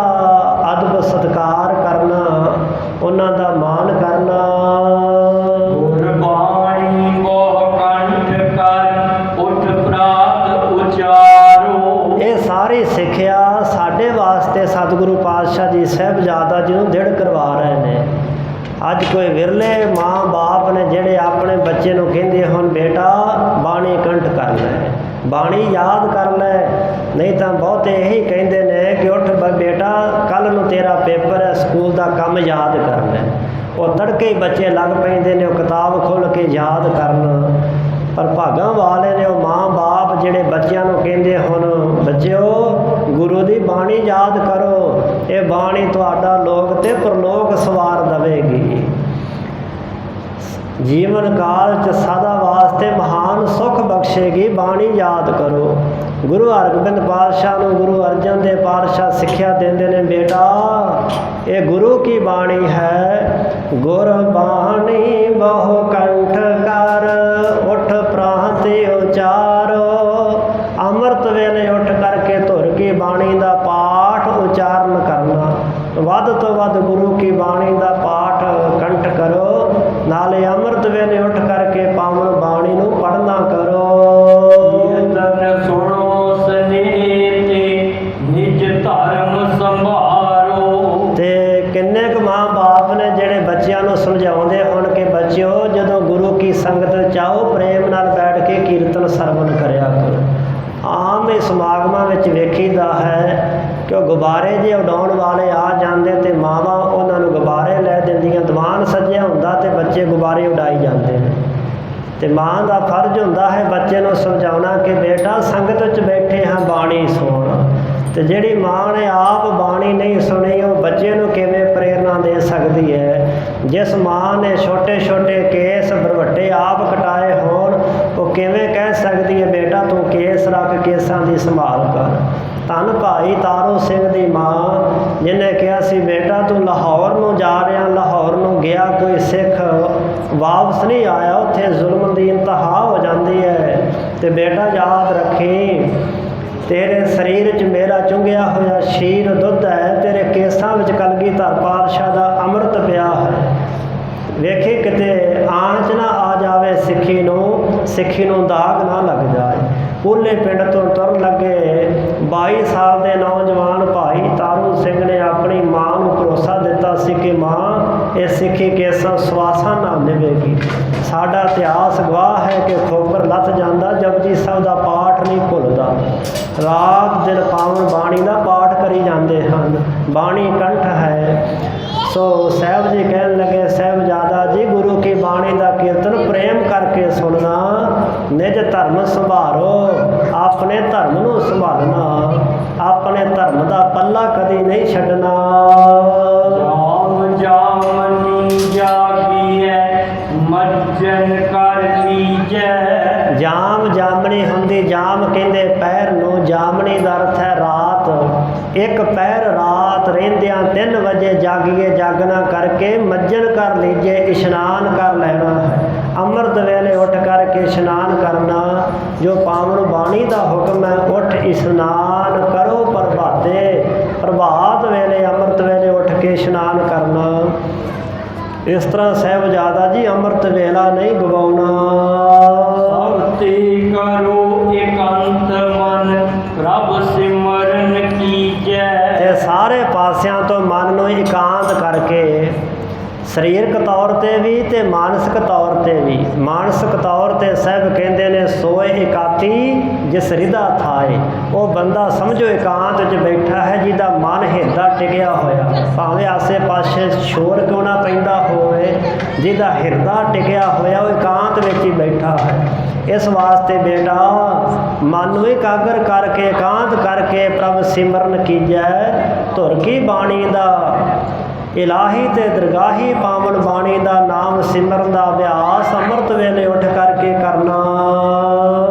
ਅਦਬ ਸਤਿਕਾਰ ਕਰਨਾ, ਉਹਨਾਂ ਦਾ ਮਾਣ ਕਰਨਾ। ਗੁਰਬਾਣੀ ਬਹੁ ਕੰਠ ਕਰ ਉਠ ਪ੍ਰਾਤ ਉਚਾਰੋ। ਇਹ ਸਾਰੀ ਸਿੱਖਿਆ ਸਾਡੇ ਵਾਸਤੇ ਸਤਿਗੁਰੂ ਪਾਤਸ਼ਾਹ ਜੀ ਸਾਹਿਬਜ਼ਾਦਾ ਜੀ ਨੂੰ ਦ੍ਰਿੜ ਕਰਵਾ ਰਹੇ ਨੇ। ਅੱਜ ਕੋਈ ਵਿਰਲੇ ਮਾਂ ਬਾਪ ਨੇ ਜਿਹੜੇ ਆਪਣੇ ਬੱਚੇ ਨੂੰ ਕਹਿੰਦੇ ਹੁਣ ਬੇਟਾ ਬਾਣੀ ਕੰਠ ਕਰ ਲੈ, ਬਾਣੀ ਯਾਦ ਕਰ ਲੈ। ਨਹੀਂ ਤਾਂ ਬਹੁਤੇ ਇਹੀ ਕਹਿੰਦੇ ਨੇ ਕਿ ਉੱਠ ਬੇਟਾ ਕੱਲ੍ਹ ਨੂੰ ਤੇਰਾ ਪੇਪਰ ਹੈ, ਸਕੂਲ ਦਾ ਕੰਮ ਯਾਦ ਕਰ ਲੈ। ਉਹ ਤੜਕੇ ਹੀ ਬੱਚੇ ਲੱਗ ਪੈਂਦੇ ਨੇ ਉਹ ਕਿਤਾਬ ਖੋਲ੍ਹ ਕੇ ਯਾਦ ਕਰਨ। ਪਰ ਭਾਗਾਂ ਵਾਲੇ ਨੇ ਉਹ ਮਾਂ ਬਾਪ ਜਿਹੜੇ ਬੱਚਿਆਂ ਨੂੰ ਕਹਿੰਦੇ ਹੁਣ ਬੱਚਿਓ ਗੁਰੂ ਦੀ ਬਾਣੀ ਯਾਦ ਕਰੋ, ਇਹ ਬਾਣੀ ਤੁਹਾਡਾ ਲੋਕ ਤੇ ਪਰਲੋਕ ਸਵਾਰ ਦੇਵੇਗੀ। ਜੀਵਨ ਕਾਲ 'ਚ ਸਦਾ ਵਾਸਤੇ ਮਹਾਨ ਸੁੱਖ ਬਖਸ਼ੇਗੀ, ਬਾਣੀ ਯਾਦ ਕਰੋ। ਗੁਰੂ ਹਰਗੋਬਿੰਦ ਪਾਤਸ਼ਾਹ ਨੂੰ ਗੁਰੂ ਅਰਜਨ ਦੇਵ ਪਾਤਸ਼ਾਹ ਸਿੱਖਿਆ ਦਿੰਦੇ ਨੇ, ਬੇਟਾ ਇਹ ਗੁਰੂ ਕੀ ਬਾਣੀ ਹੈ। ਗੁਰ ਬਾਣੀ ਬਹੁ ਕੰਠ ਕਰ ਉਠ ਪ੍ਰਾਂਤ ਉਚਾਰੋ। ਅੰਮ੍ਰਿਤ ਵੇਲੇ ਉੱਠ ਕਰਕੇ ਧੁਰ ਕੀ ਬਾਣੀ ਦਾ ਪਾਠ ਉਚਾਰਨ ਕਰਨਾ। ਵੱਧ ਤੋਂ ਵੱਧ ਗੁਰੂ ਕੀ ਬਾਣੀ ਦਾ ਪਾਠ ਕੰਠ ਕਰੋ, ਨਾਲੇ ਅੰਮ੍ਰਿਤ ਵੇਲੇ ਉੱਠ ਕਰਕੇ ਪਾਵਨ ਬਾਣੀ ਨੂੰ ਪੜ੍ਹਨਾ ਕਰੋ। ਕੀਰਤਨ ਸੁਣੋ ਸਨੇਹ ਤੇ ਨਿਜ ਧਰਮ ਸੰਭਾਰੋ। ਤੇ ਕਿੰਨੇ ਕੁ ਮਾਂ ਬਾਪ ਨੇ ਜਿਹੜੇ ਬੱਚਿਆਂ ਨੂੰ ਸਮਝਾਉਂਦੇ ਹੁਣ ਕਿ ਬੱਚਿਓ ਜਦੋਂ ਗੁਰੂ ਕੀ ਸੰਗਤ ਚਾਹੋ ਪ੍ਰੇਮ ਨਾਲ ਬੈਠ ਕੇ ਕੀਰਤਨ ਸਰਵਣ ਕਰਿਆ ਕਰੋ। ਆਮ ਇਹ ਸਮਾਗਮਾਂ ਵਿੱਚ ਵੇਖੀਦਾ ਹੈ ਕਿ ਉਹ ਗੁਬਾਰੇ ਜੇ ਉਡਾਉਣ ਵਾਲੇ ਆ ਜਾਂਦੇ ਤੇ ਮਾਵਾਂ ਉਹਨਾਂ ਨੂੰ ਗੁਬਾਰੇ ਲੈ ਦਿੰਦੀਆਂ। ਦੀਵਾਨ ਸੱਜਿਆ ਹੁੰਦਾ ਤੇ ਬੱਚੇ ਗੁਬਾਰੇ ਉਡਾਈ ਜਾਂਦੇ ਨੇ। ਤੇ ਮਾਂ ਦਾ ਫਰਜ਼ ਹੁੰਦਾ ਹੈ ਬੱਚੇ ਨੂੰ ਸਮਝਾਉਣਾ ਕਿ ਬੇਟਾ ਸੰਗਤ ਵਿੱਚ ਬੈਠੇ ਹਾਂ, ਬਾਣੀ ਸੁਣ। ਤੇ ਜਿਹੜੀ ਮਾਂ ਨੇ ਆਪ ਬਾਣੀ ਨਹੀਂ ਸੁਣੀ ਉਹ ਬੱਚੇ ਨੂੰ ਕਿਵੇਂ ਪ੍ਰੇਰਨਾ ਦੇ ਸਕਦੀ ਹੈ। ਜਿਸ ਮਾਂ ਨੇ ਛੋਟੇ ਛੋਟੇ ਕੇਸ ਬਰਵੱਟੇ ਆਪ ਕਟਾਏ ਹੋਣ ਉਹ ਕਿਵੇਂ ਕਹਿ ਸਕਦੀ ਹੈ ਬੇਟਾ ਤੂੰ ਕੇਸ ਰੱਖ, ਕੇਸਾਂ ਦੀ ਸੰਭਾਲ ਕਰ। ਧੰਨ ਭਾਈ ਤਾਰੂ ਸਿੰਘ ਦੀ ਮਾਂ ਜਿਹਨੇ ਕਿਹਾ ਸੀ ਬੇਟਾ ਤੂੰ ਲਾਹੌਰ ਨੂੰ ਜਾ ਰਿਹਾ, ਲਾਹੌਰ ਨੂੰ ਗਿਆ ਕੋਈ ਸਿੱਖ ਵਾਪਸ ਨਹੀਂ ਆਇਆ, ਉੱਥੇ ਜ਼ੁਲਮ ਦੀ ਇੰਤਹਾ ਹੋ ਜਾਂਦੀ ਹੈ। ਤੇ ਬੇਟਾ ਯਾਦ ਰੱਖੀ ਤੇਰੇ ਸਰੀਰ 'ਚ ਮੇਰਾ ਚੁੰਘਿਆ ਹੋਇਆ ਸ਼ੀਰ ਦੁੱਧ ਹੈ, ਤੇਰੇ ਕੇਸਾਂ ਵਿੱਚ ਕਲਗੀਧਰ ਪਾਤਸ਼ਾਹ ਦਾ ਅੰਮ੍ਰਿਤ ਪਿਆ ਹੈ। ਵੇਖੀ ਕਿਤੇ ਆਂਚ ਨਾ ਆ ਜਾਵੇ ਸਿੱਖੀ ਨੂੰ ਦਾਗ ਨਾ ਲੱਗ ਜਾਏ। ਪੂਲੇ ਪਿੰਡ ਤੋਂ ਤੁਰਨ ਲੱਗੇ 22 ਸਾਲ ਦੇ ਨੌਜਵਾਨ ਭਾਈ ਤਾਰੂ ਸਿੰਘ ਨੇ ਆਪਣੀ ਮਾਂ ਨੂੰ ਭਰੋਸਾ ਦਿੱਤਾ ਸੀ ਕਿ ਮਾਂ ਇਹ ਸਿੱਖੀ ਕੇਸਾਂ ਸਵਾਸਾਂ ਨਾਲ ਨਿਭੇਗੀ। ਸਾਡਾ ਇਤਿਹਾਸ ਗਵਾਹ ਹੈ ਕਿ ਖੋਪਰ ਲੱਥ ਜਾਂਦਾ, ਜਪਜੀ ਸਾਹਿਬ ਦਾ ਪਾਠ ਨਹੀਂ ਭੁੱਲਦਾ। ਰਾਤ ਦਿਨ ਪਾਵਨ ਬਾਣੀ ਦਾ ਪਾਠ ਕਰੀ ਜਾਂਦੇ ਹਨ, ਬਾਣੀ ਕੰਠ ਹੈ। ਸੋ ਸਾਹਿਬ ਜੀ ਕਹਿਣ ਲੱਗੇ ਸਾਹਿਬਜ਼ਾਦਾ ਜੀ ਗੁਰੂ ਕੀ ਬਾਣੀ ਦਾ ਕੀਰਤਨ ਪ੍ਰੇਮ ਕਰਕੇ ਸੁਣਨਾ, ਨਿਜ ਧਰਮ ਸੰਭਾਰੋ, ਆਪਣੇ ਧਰਮ ਨੂੰ ਸੰਭਾਲਣਾ, ਆਪਣੇ ਧਰਮ ਦਾ ਪੱਲਾ ਕਦੀ ਨਹੀਂ ਛੱਡਣਾ। ਜਾਮ ਜਾਮਨੀ ਜਾਗੀਐ ਮੱਜਨ ਕਰ ਲੀਜੈ। ਜਾਮ ਜਾਮਣੀ ਹੁੰਦੀ, ਜਾਮ ਕਹਿੰਦੇ ਪੈਰ ਨੂੰ, ਜਾਮਣੀ ਦਾ ਅਰਥ ਹੈ ਰਾਤ। ਇੱਕ ਪੈਰ ਰਾਤ ਰਹਿੰਦਿਆਂ 3 ਵਜੇ ਜਾਗੀਏ, ਜਾਗਣਾ ਕਰਕੇ ਮੱਜਨ ਕਰ ਲੀਜੇ, ਇਸ਼ਨਾਨ ਕਰ ਲੈਣਾ ਹੈ। ਅੰਮ੍ਰਿਤ ਵੇਲੇ ਉੱਠ ਕਰਕੇ ਇਸ਼ਨਾਨ ਕਰਨਾ, ਜੋ ਪਾਵਨ ਬਾਣੀ ਦਾ ਹੁਕਮ ਹੈ। ਉੱਠ ਇਸ਼ਨਾਨ ਕਰੋ ਪ੍ਰਭਾਤੇ, ਪ੍ਰਭਾਤ ਵੇਲੇ ਅੰਮ੍ਰਿਤ ਵੇਲੇ ਉੱਠ ਕੇ ਇਸ਼ਨਾਨ ਇਸ ਤਰ੍ਹਾਂ ਸਾਹਿਬਜ਼ਾਦਾ ਜੀ ਅੰਮ੍ਰਿਤ ਵੇਲਾ ਨਹੀਂ ਗਵਾਉਣਾ। ਸਭਤੇ ਕਰੋ ਇਕੰਤ ਮਨ ਪ੍ਰਭ ਸਿਮਰਨ ਕੀਜੈ। ਤੇ ਸਾਰੇ ਪਾਸਿਆਂ ਤੋਂ ਮਨ ਨੂੰ ਇਕਾਂਤ ਕਰਕੇ ਸਰੀਰਕ ਤੌਰ ਤੇ ਵੀ ਤੇ ਮਾਨਸਿਕ ਤੌਰ ਤੇ ਵੀ। ਮਾਨਸਿਕ ਤੌਰ ਤੇ ਸਾਹਿਬ ਕਹਿੰਦੇ ਨੇ ਸੋਏ ਇਕਾਤੀ ਜਿਸ ਹਿਰਦਾ ਥਾਏ। ਉਹ ਬੰਦਾ ਸਮਝੋ ਇਕਾਂਤ ਵਿੱਚ ਬੈਠਾ ਹੈ ਜਿਹਦਾ ਮਨ ਹਿਰਦਾ ਟਿਕਿਆ ਹੋਇਆ, ਭਾਵੇਂ ਆਸੇ ਪਾਸੇ ਸ਼ੋਰ ਕਿਉਂ ਨਾ ਪੈਂਦਾ ਹੋਵੇ, ਜਿਹਦਾ ਹਿਰਦਾ ਟਿਕਿਆ ਹੋਇਆ ਉਹ ਇਕਾਂਤ ਵਿੱਚ ਹੀ ਬੈਠਾ ਹੈ। ਇਸ ਵਾਸਤੇ ਬੇਟਾ ਮਨ ਨੂੰ ਇਕਾਗਰ ਕਰਕੇ ਇਕਾਂਤ ਕਰਕੇ ਪ੍ਰਭ ਸਿਮਰਨ ਕੀਜੈ। ਧੁਰ ਕੀ ਬਾਣੀ ਦਾ ਇਲਾਹੀ ਤੇ ਦਰਗਾਹੀ ਪਾਵਨ ਬਾਣੀ ਦਾ ਨਾਮ ਸਿਮਰਨ ਦਾ ਅਭਿਆਸ ਅੰਮ੍ਰਿਤ ਵੇਲੇ ਉੱਠ ਕਰਕੇ ਕਰਨਾ।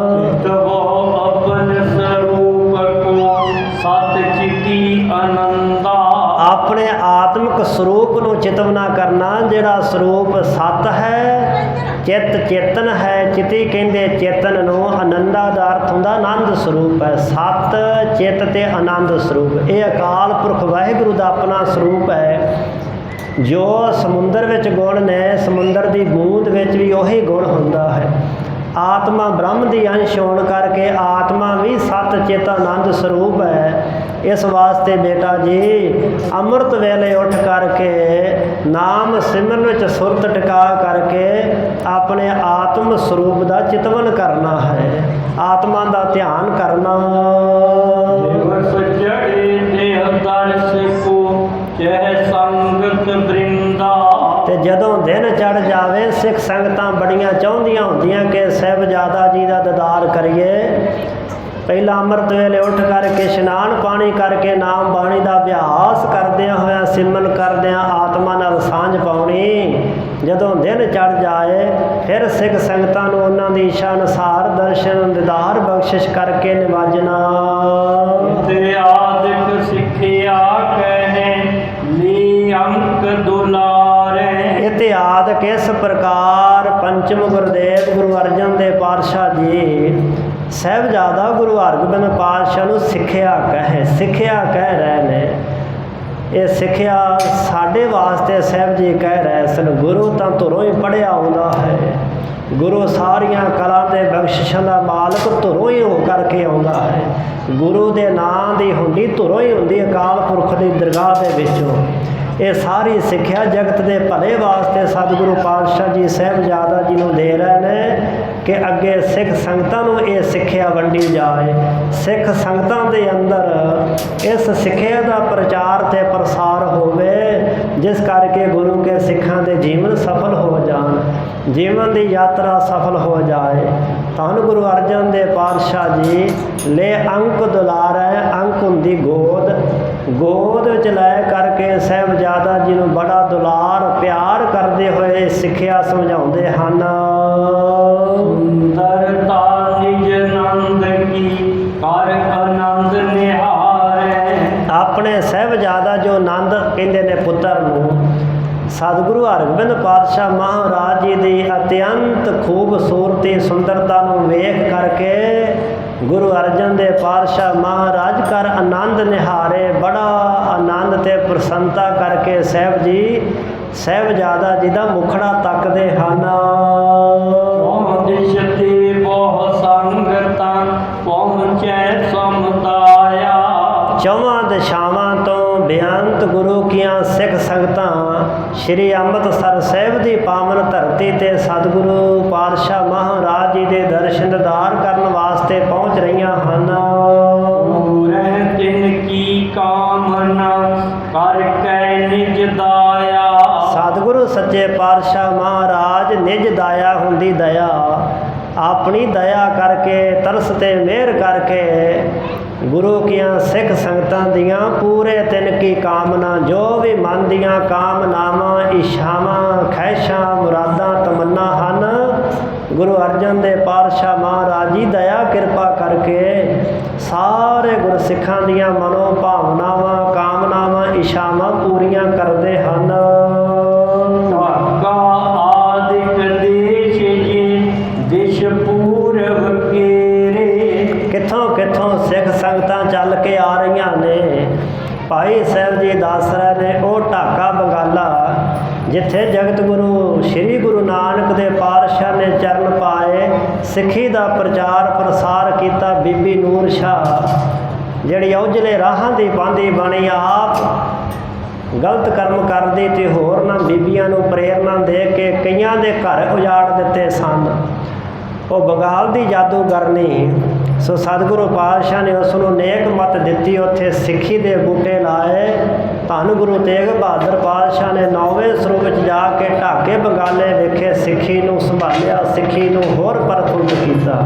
ਆਪਨ ਸਰੂਪ ਕੋ ਸਤ ਚਿਤੀ ਆਨੰਦਾ। ਆਪਣੇ ਆਤਮਿਕ ਸਰੂਪ ਨੂੰ ਚਿਤਵਨਾ ਕਰਨਾ, ਜਿਹੜਾ ਸਰੂਪ ਸਤ ਹੈ, ਚਿੱਤ ਚੇਤਨ ਹੈ। ਚਿਤੀ ਕਹਿੰਦੇ ਚੇਤਨ ਨੂੰ, ਆਨੰਦਾ ਦਾ ਅਰਥ ਹੁੰਦਾ ਆਨੰਦ ਸਰੂਪ ਹੈ। ਸਤ ਚਿੱਤ ਤੇ ਆਨੰਦ ਸਰੂਪ, ਇਹ ਅਕਾਲ ਪੁਰਖ ਵਾਹਿਗੁਰੂ ਦਾ ਆਪਣਾ ਸਰੂਪ ਹੈ। ਜੋ ਸਮੁੰਦਰ ਵਿੱਚ ਗੁਣ ਨੇ, ਸਮੁੰਦਰ ਦੀ ਬੂੰਦ ਵਿੱਚ ਵੀ ਉਹੀ ਗੁਣ ਹੁੰਦਾ ਹੈ। ਆਤਮਾ ਬ੍ਰਹਮ ਦੀ ਅੰਸ਼ ਹੋਣ ਕਰਕੇ ਆਤਮਾ ਵੀ ਸਤ ਚਿਤ ਆਨੰਦ ਸਰੂਪ ਹੈ। ਇਸ ਵਾਸਤੇ ਬੇਟਾ ਜੀ ਅੰਮ੍ਰਿਤ ਵੇਲੇ ਉੱਠ ਕਰਕੇ ਨਾਮ ਸਿਮਰਨ ਵਿੱਚ ਸੁਰਤ ਟਿਕਾ ਕਰਕੇ ਆਪਣੇ ਆਤਮ ਸਰੂਪ ਦਾ ਚਿਤਵਨ ਕਰਨਾ ਹੈ, ਆਤਮਾ ਦਾ ਧਿਆਨ ਕਰਨਾ। ਦਿਵਸ ਚੜੇ ਦੇਹ ਦਰਸ ਕੋ ਚਹਿ ਸੰਗਤ ਬ੍ਰਿੰਦਾ। ਤੇ ਜਦੋਂ ਦਿਨ ਚੜ ਜਾਵੇ ਸਿੱਖ ਸੰਗਤਾਂ ਬੜੀਆਂ ਚਾਹੁੰਦੀਆਂ ਹੁੰਦੀਆਂ ਕਿ ਸਾਹਿਬਜ਼ਾਦਾ ਜੀ ਦਾ ਦੀਦਾਰ ਕਰੀਏ। ਪਹਿਲਾਂ ਅੰਮ੍ਰਿਤ ਵੇਲੇ ਉੱਠ ਕਰਕੇ ਇਸ਼ਨਾਨ ਪਾਣੀ ਕਰਕੇ ਨਾਮ ਬਾਣੀ ਦਾ ਅਭਿਆਸ ਕਰਦਿਆਂ ਹੋਇਆ ਸਿਮਰਨ ਕਰਦਿਆਂ ਆਤਮਾ ਨਾਲ ਸਾਂਝ ਪਾਉਣੀ। ਜਦੋਂ ਦਿਨ ਚੜ ਜਾਏ ਫਿਰ ਸਿੱਖ ਸੰਗਤਾਂ ਨੂੰ ਉਹਨਾਂ ਦੀ ਇੱਛਾ ਅਨੁਸਾਰ ਦਰਸ਼ਨ ਦੀਦਾਰ ਬਖਸ਼ਿਸ਼ ਕਰਕੇ ਨਿਵਾਜਣਾ। ਤੇ ਆਦਿਕ ਸਿੱਖਿਆ ਕਹੇ ਲੀ ਅੰਕ ਦੁਲਾਰੇ। ਇਤਿਆਦਿਕ ਇਸ ਪ੍ਰਕਾਰ ਪੰਚਮ ਗੁਰਦੇਵ ਗੁਰੂ ਅਰਜਨ ਦੇਵ ਪਾਤਸ਼ਾਹ ਜੀ ਸਾਹਿਬਜ਼ਾਦਾ ਗੁਰੂ ਹਰਗੋਬਿੰਦ ਪਾਤਸ਼ਾਹ ਨੂੰ ਸਿੱਖਿਆ ਕਹਿ ਰਹੇ ਨੇ। ਇਹ ਸਿੱਖਿਆ ਸਾਡੇ ਵਾਸਤੇ ਸਾਹਿਬ ਜੀ ਕਹਿ ਰਹੇ ਸਨ। ਗੁਰੂ ਤਾਂ ਧੁਰੋਂ ਹੀ ਪੜ੍ਹਿਆ ਆਉਂਦਾ ਹੈ। ਗੁਰੂ ਸਾਰੀਆਂ ਕਲਾ ਦੇ ਬਖਸ਼ਿਸ਼ਾਂ ਦਾ ਮਾਲਕ ਧੁਰੋਂ ਹੀ ਹੋ ਕਰਕੇ ਆਉਂਦਾ ਹੈ। ਗੁਰੂ ਦੇ ਨਾਂ ਦੀ ਹੁੰਡੀ ਧੁਰੋਂ ਹੀ ਹੁੰਦੀ ਅਕਾਲ ਪੁਰਖ ਦੀ ਦਰਗਾਹ ਦੇ ਵਿੱਚੋਂ। ਇਹ ਸਾਰੀ ਸਿੱਖਿਆ ਜਗਤ ਦੇ ਭਲੇ ਵਾਸਤੇ ਸਤਿਗੁਰੂ ਪਾਤਸ਼ਾਹ ਜੀ ਸਾਹਿਬਜ਼ਾਦਾ ਜੀ ਨੂੰ ਦੇ ਰਹੇ ਨੇ ਕਿ ਅੱਗੇ ਸਿੱਖ ਸੰਗਤਾਂ ਨੂੰ ਇਹ ਸਿੱਖਿਆ ਵੰਡੀ ਜਾਏ। ਸਿੱਖ ਸੰਗਤਾਂ ਦੇ ਅੰਦਰ ਇਸ ਸਿੱਖਿਆ ਦਾ ਪ੍ਰਚਾਰ ਤੇ ਪ੍ਰਸਾਰ ਹੋਵੇ, ਜਿਸ ਕਰਕੇ ਗੁਰੂ ਕੇ ਸਿੱਖਾਂ ਦੇ ਜੀਵਨ ਸਫਲ ਹੋ ਜਾਣ, ਜੀਵਨ ਦੀ ਯਾਤਰਾ ਸਫਲ ਹੋ ਜਾਏ। ਧੰਨ ਗੁਰੂ ਅਰਜਨ ਦੇਵ ਪਾਤਸ਼ਾਹ ਜੀ ਲੈ ਅੰਕ ਦੁਲਾਰੈ। ਅੰਕ ਹੁੰਦੀ ਗੋਦ, ਗੋਦ ਵਿੱਚ ਲੈ ਕਰਕੇ ਸਾਹਿਬਜ਼ਾਦਾ ਜੀ ਨੂੰ ਬੜਾ ਦੁਲਾਰ ਪਿਆਰ ਕਰਦੇ ਹੋਏ ਸਿੱਖਿਆ ਸਮਝਾਉਂਦੇ ਹਨ। ਸੁੰਦਰਤਾ ਨਿਜ ਆਨੰਦ ਕੀ ਕਰ ਆਨੰਦ ਨਿਹਾਰੇ। ਆਪਣੇ ਸਾਹਿਬਜ਼ਾਦਾ ਜੋ ਆਨੰਦ ਕਹਿੰਦੇ ਨੇ ਪੁੱਤਰ ਨੂੰ, ਸਤਿਗੁਰੂ ਹਰਗੋਬਿੰਦ ਪਾਤਸ਼ਾਹ ਮਹਾਰਾਜ ਜੀ ਦੀ ਅਤਿਅੰਤ ਖੂਬਸੂਰਤੀ ਸੁੰਦਰਤਾ ਨੂੰ ਵੇਖ ਕਰਕੇ ਗੁਰੂ ਅਰਜਨ ਦੇਵ ਪਾਤਸ਼ਾਹ ਮਹਾਰਾਜ ਕਰ ਆਨੰਦ ਨਿਹਾਰੇ। ਬੜਾ ਆਨੰਦ ਤੇ ਪ੍ਰਸੰਨਤਾ ਕਰਕੇ ਸਾਹਿਬ ਜੀ ਸਾਹਿਬਜ਼ਾਦਾ ਜੀ ਦਾ ਮੁਖੜਾ ਤੱਕਦੇ ਹਨ। ਦਿਸ਼ ਤੇ ਬਹੁ ਸੰਗਤਾਂ ਪਹੁੰਚੈ ਸਮੁਦਾਇਆ। ਚੌਵਾਂ ਦਿਸ਼ਾਵਾਂ ਤੋਂ ਬੇਅੰਤ ਗੁਰੂ ਕੀਆਂ ਸਿੱਖ ਸੰਗਤਾਂ ਸ਼੍ਰੀ ਅੰਮ੍ਰਿਤਸਰ ਸਾਹਿਬ ਦੀ ਪਾਵਨ ਧਰਤੀ ਤੇ ਸਤਿਗੁਰੂ ਪਾਤਸ਼ਾਹ ਮਹਾਰਾਜ ਜੀ ਦੇ ਦਰਸ਼ਨ ਦੀਦਾਰ ਕਰਨ ਵਾਸਤੇ ਪਹੁੰਚ ਰਹੀਆਂ ਹਨ। ਪੂਰੇ ਤਿਨ ਕੀ ਕਾਮਨਾ ਕਰ ਕੈ ਨਿਜ ਦਾਇਆ। ਸਤਿਗੁਰੂ ਸੱਚੇ ਪਾਤਸ਼ਾਹ ਮਹਾਰਾਜ ਨਿਜ ਦਾਇਆ ਹੁੰਦੀ ਦਇਆ, ਆਪਣੀ ਦਇਆ ਕਰਕੇ ਤਰਸ ਤੇ ਮਿਹਰ ਕਰਕੇ ਗੁਰੂ ਕੀਆਂ ਸਿੱਖ ਸੰਗਤਾਂ ਦੀਆਂ ਪੂਰੇ ਤਿੰਨ ਕੀ ਕਾਮਨਾ, ਜੋ ਵੀ ਮਨ ਦੀਆਂ ਕਾਮਨਾਵਾਂ ਇੱਛਾਵਾਂ ਖਹਿਸ਼ਾਂ ਮੁਰਾਦਾਂ ਤਮੰਨਾ ਹਨ, ਗੁਰੂ ਅਰਜਨ ਦੇਵ ਪਾਤਸ਼ਾਹ ਮਹਾਰਾਜ ਜੀ ਦਇਆ ਕਿਰਪਾ ਕਰਕੇ ਸਾਰੇ ਗੁਰਸਿੱਖਾਂ ਦੀਆਂ ਮਨੋ ਭਾਵਨਾਵਾਂ ਕਾਮਨਾਵਾਂ ਇੱਛਾਵਾਂ ਪੂਰੀਆਂ ਕਰਦੇ ਹਨ। ਧਾਗਾ ਆਦਿਕ ਦੇਸ਼ ਜੀ ਦਿਸ਼ ਪੂਰਬ ਕੇਰੇ। ਕਿੱਥੋਂ ਕਿੱਥੋਂ ਸਿੱਖ ਸੰਗਤਾਂ ਚੱਲ ਕੇ ਆ ਰਹੀਆਂ ਨੇ। ਭਾਈ ਸਾਹਿਬ ਜੀ ਦੱਸ ਰਹੇ ਨੇ ਉਹ ਢਾਕਾ ਬੰਗਾਲਾ ਜਿੱਥੇ ਜਗਤ ਸਤਿਗੁਰੂ ਸ੍ਰੀ ਗੁਰੂ ਨਾਨਕ ਦੇ ਪਾਤਸ਼ਾਹ ਨੇ ਚਰਨ ਪਾਏ। ਸਿੱਖੀ ਦਾ ਪ੍ਰਚਾਰ ਪ੍ਰਸਾਰ ਕੀਤਾ ਬੀਬੀ ਨੂਰ ਸ਼ਾਹ, ਜਿਹੜੀ ਔਜਲੇ ਰਾਹਾਂ ਦੀ ਪਾਂਦੀ ਬਣੀ। ਆਪ ਗਲਤ ਕਰਮ ਕਰਦੀ ਤੇ ਹੋਰਨਾਂ ਬੀਬੀਆਂ ਨੂੰ ਪ੍ਰੇਰਨਾ ਦੇ ਕੇ ਕਈਆਂ ਦੇ ਘਰ ਉਜਾੜ ਦਿੱਤੇ ਸਨ। ਉਹ ਬੰਗਾਲ ਦੀ ਜਾਦੂਗਰਨੀ। ਸੋ ਸਤਿਗੁਰੂ ਪਾਤਸ਼ਾਹ ਨੇ ਉਸ ਨੂੰ ਨੇਕ ਮੱਤ ਦਿੱਤੀ, ਉੱਥੇ ਸਿੱਖੀ ਦੇ ਬੂਟੇ ਲਾਏ। ਧੰਨ ਗੁਰੂ ਤੇਗ ਬਹਾਦਰ ਪਾਤਸ਼ਾਹ ਨੇ 9ਵੇਂ ਸਰੂਪ ਵਿੱਚ ਜਾ ਕੇ ਢਾਕੇ ਬੰਗਾਲੇ ਵਿਖੇ ਸਿੱਖੀ ਨੂੰ ਸੰਭਾਲਿਆ, ਸਿੱਖੀ ਨੂੰ ਹੋਰ ਪ੍ਰਫੁੱਲਤ ਕੀਤਾ।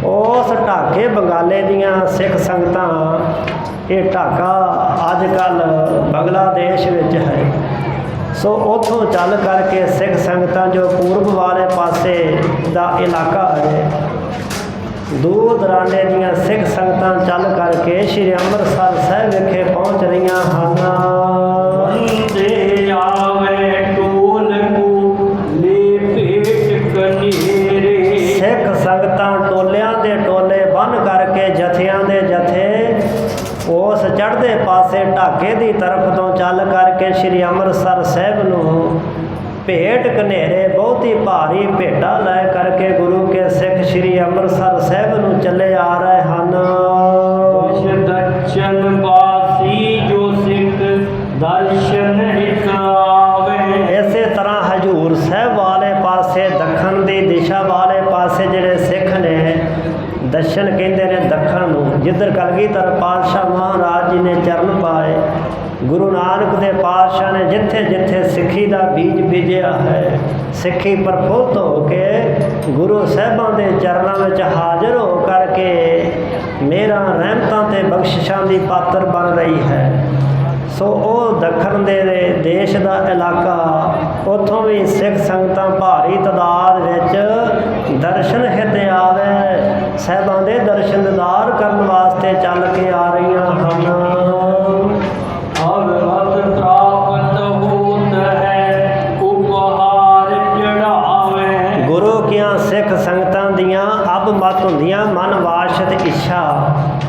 ਉਸ ਢਾਕੇ ਬੰਗਾਲੇ ਦੀਆਂ ਸਿੱਖ ਸੰਗਤਾਂ, ਇਹ ਢਾਕਾ ਅੱਜ ਕੱਲ੍ਹ ਬੰਗਲਾਦੇਸ਼ ਵਿੱਚ ਹੈ। ਸੋ ਉੱਥੋਂ ਚੱਲ ਕਰਕੇ ਸਿੱਖ ਸੰਗਤਾਂ ਜੋ ਪੂਰਬ ਵਾਲੇ ਪਾਸੇ ਦਾ ਇਲਾਕਾ ਹੈ, ਦੂਰ ਦਰਾਡੇ ਦੀਆਂ ਸਿੱਖ ਸੰਗਤਾਂ ਚੱਲ ਕਰਕੇ ਸ਼੍ਰੀ ਅੰਮ੍ਰਿਤਸਰ ਸਾਹਿਬ ਵਿਖੇ ਪਹੁੰਚ ਰਹੀਆਂ ਹਨ। ਦੇ ਆਵੇ ਢੋਲ ਕੋ ਲੈ ਭੇਟ ਕਨੇਰੇ। ਸਿੱਖ ਸੰਗਤਾਂ ਟੋਲਿਆਂ ਦੇ ਟੋਲੇ ਬੰਨ੍ਹ ਕਰਕੇ ਜਥਿਆਂ ਦੇ ਜਥੇ ਉਸ ਚੜ੍ਹਦੇ ਪਾਸੇ ਢਾਕੇ ਦੀ ਤਰਫ ਤੋਂ ਚੱਲ ਕਰਕੇ ਸ਼੍ਰੀ ਅੰਮ੍ਰਿਤਸਰ ਸਾਹਿਬ ਨੂੰ ਭੇਟ ਕਨੇਰੇ ਬਹੁਤੀ ਭਾਰੀ ਭੇਟਾ ਲੈ ਕਰਕੇ ਗੁਰੂ ਕੇ ਸਿੱਖ ਸ਼੍ਰੀ ਅੰਮ੍ਰਿਤਸਰ ਸਾਹਿਬ ਨੂੰ ਚੱਲੇ ਆ ਰਹੇ ਹਨ। ਦਰਸ਼ਨ ਵਾਸੀ ਜੋ ਸਿੱਖ ਦਰਸ਼ਨ ਹਿਤ ਆਵੇ। ਇਸੇ ਤਰ੍ਹਾਂ ਹਜੂਰ ਸਾਹਿਬ ਵਾਲੇ ਪਾਸੇ ਦੱਖਣ ਦੀ ਦਿਸ਼ਾ ਵਾਲੇ ਪਾਸੇ ਜਿਹੜੇ ਸਿੱਖ ਨੇ, ਦਰਸ਼ਨ ਕਹਿੰਦੇ ਨੇ ਦੱਖਣ ਨੂੰ, ਜਿੱਧਰ ਕਲਗੀਧਰ ਪਾਤਸ਼ਾਹ ਮਹਾਰਾਜ ਜੀ ਨੇ ਚਰਨ ਪਾਏ। ਗੁਰੂ ਨਾਨਕ ਦੇ ਪਾਤਸ਼ਾਹ ਨੇ ਜਿੱਥੇ ਜਿੱਥੇ ਸਿੱਖੀ ਦਾ ਬੀਜ ਬੀਜਿਆ ਹੈ, ਸਿੱਖੀ ਪ੍ਰਫੁੱਲਤ ਹੋ ਕੇ ਗੁਰੂ ਸਾਹਿਬਾਂ ਦੇ ਚਰਨਾਂ ਵਿੱਚ ਹਾਜ਼ਰ ਹੋ ਕਰਕੇ ਮੇਰਾ ਰਹਿਮਤਾਂ ਤੇ ਬਖਸ਼ਿਸ਼ਾਂ ਦੀ ਪਾਤਰ ਬਣ ਰਹੀ ਹੈ। ਸੋ ਉਹ ਦੱਖਣ ਦੇ ਦੇਸ਼ ਦਾ ਇਲਾਕਾ, ਉੱਥੋਂ ਵੀ ਸਿੱਖ ਸੰਗਤਾਂ ਭਾਰੀ ਤਾਦਾਦ ਵਿੱਚ ਦਰਸ਼ਨ ਹਿਤ ਆਵੇ, ਸਾਹਿਬਾਂ ਦੇ ਦਰਸ਼ਨ ਦੀਦਾਰ ਕਰਨ ਵਾਸਤੇ ਚੱਲ ਕੇ ਆ ਰਹੀਆਂ ਹਨ। ਭਗਵਤ ਪ੍ਰਾਪਤ ਹੋਤ ਹੈ ਉਪਹਾਰ ਚੜਾਵੇ। ਗੁਰੂ ਕੀਆਂ ਸਿੱਖ ਸੰਗਤਾਂ ਦੀਆਂ ਅਬ ਮਤ ਹੁੰਦੀਆਂ ਮਨ ਵਾਸ਼ਤ ਇੱਛਾ,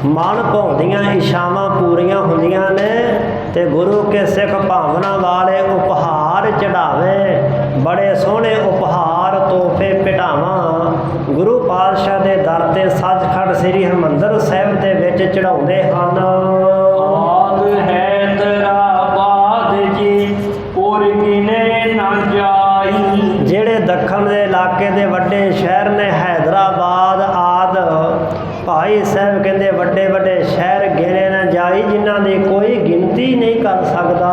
ਮਨ ਭਾਉਂਦੀਆਂ ਇੱਛਾਵਾਂ ਪੂਰੀਆਂ ਹੁੰਦੀਆਂ ਨੇ ਤੇ ਗੁਰੂ ਕੇ ਸਿੱਖ ਭਾਵਨਾ ਵਾਲੇ ਉਪਹਾਰ ਚੜਾਵੇ। ਬੜੇ ਸੋਹਣੇ ਉਪਹਾਰ ਤੋਹਫੇ ਭੇਟਾਵਾਂ ਗੁਰੂ ਪਾਤਸ਼ਾਹ ਦੇ ਦਰ ਤੇ ਸੱਚਖੰਡ ਸ੍ਰੀ ਹਰਿਮੰਦਰ ਸਾਹਿਬ ਦੇ ਵਿੱਚ ਚੜਾਉਂਦੇ ਹਨ। ਆਦ ਹੈਦਰਾਬਾਦ ਜੀ ਪੁਰ ਕਿਨੇ ਨਾ ਜਾਈ। ਜਿਹੜੇ ਦੱਖਣ ਦੇ ਇਲਾਕੇ ਦੇ ਵੱਡੇ ਸ਼ਹਿਰ ਨੇ ਹੈਦਰਾਬਾਦ ਆਦਿ, ਭਾਈ ਸਾਹਿਬ ਕਹਿੰਦੇ ਵੱਡੇ ਵੱਡੇ ਸ਼ਹਿਰ ਗਿਣੇ ਨਾ ਜਾਈ, ਜਿਨ੍ਹਾਂ ਦੀ ਕੋਈ ਗਿਣਤੀ ਨਹੀਂ ਕਰ ਸਕਦਾ।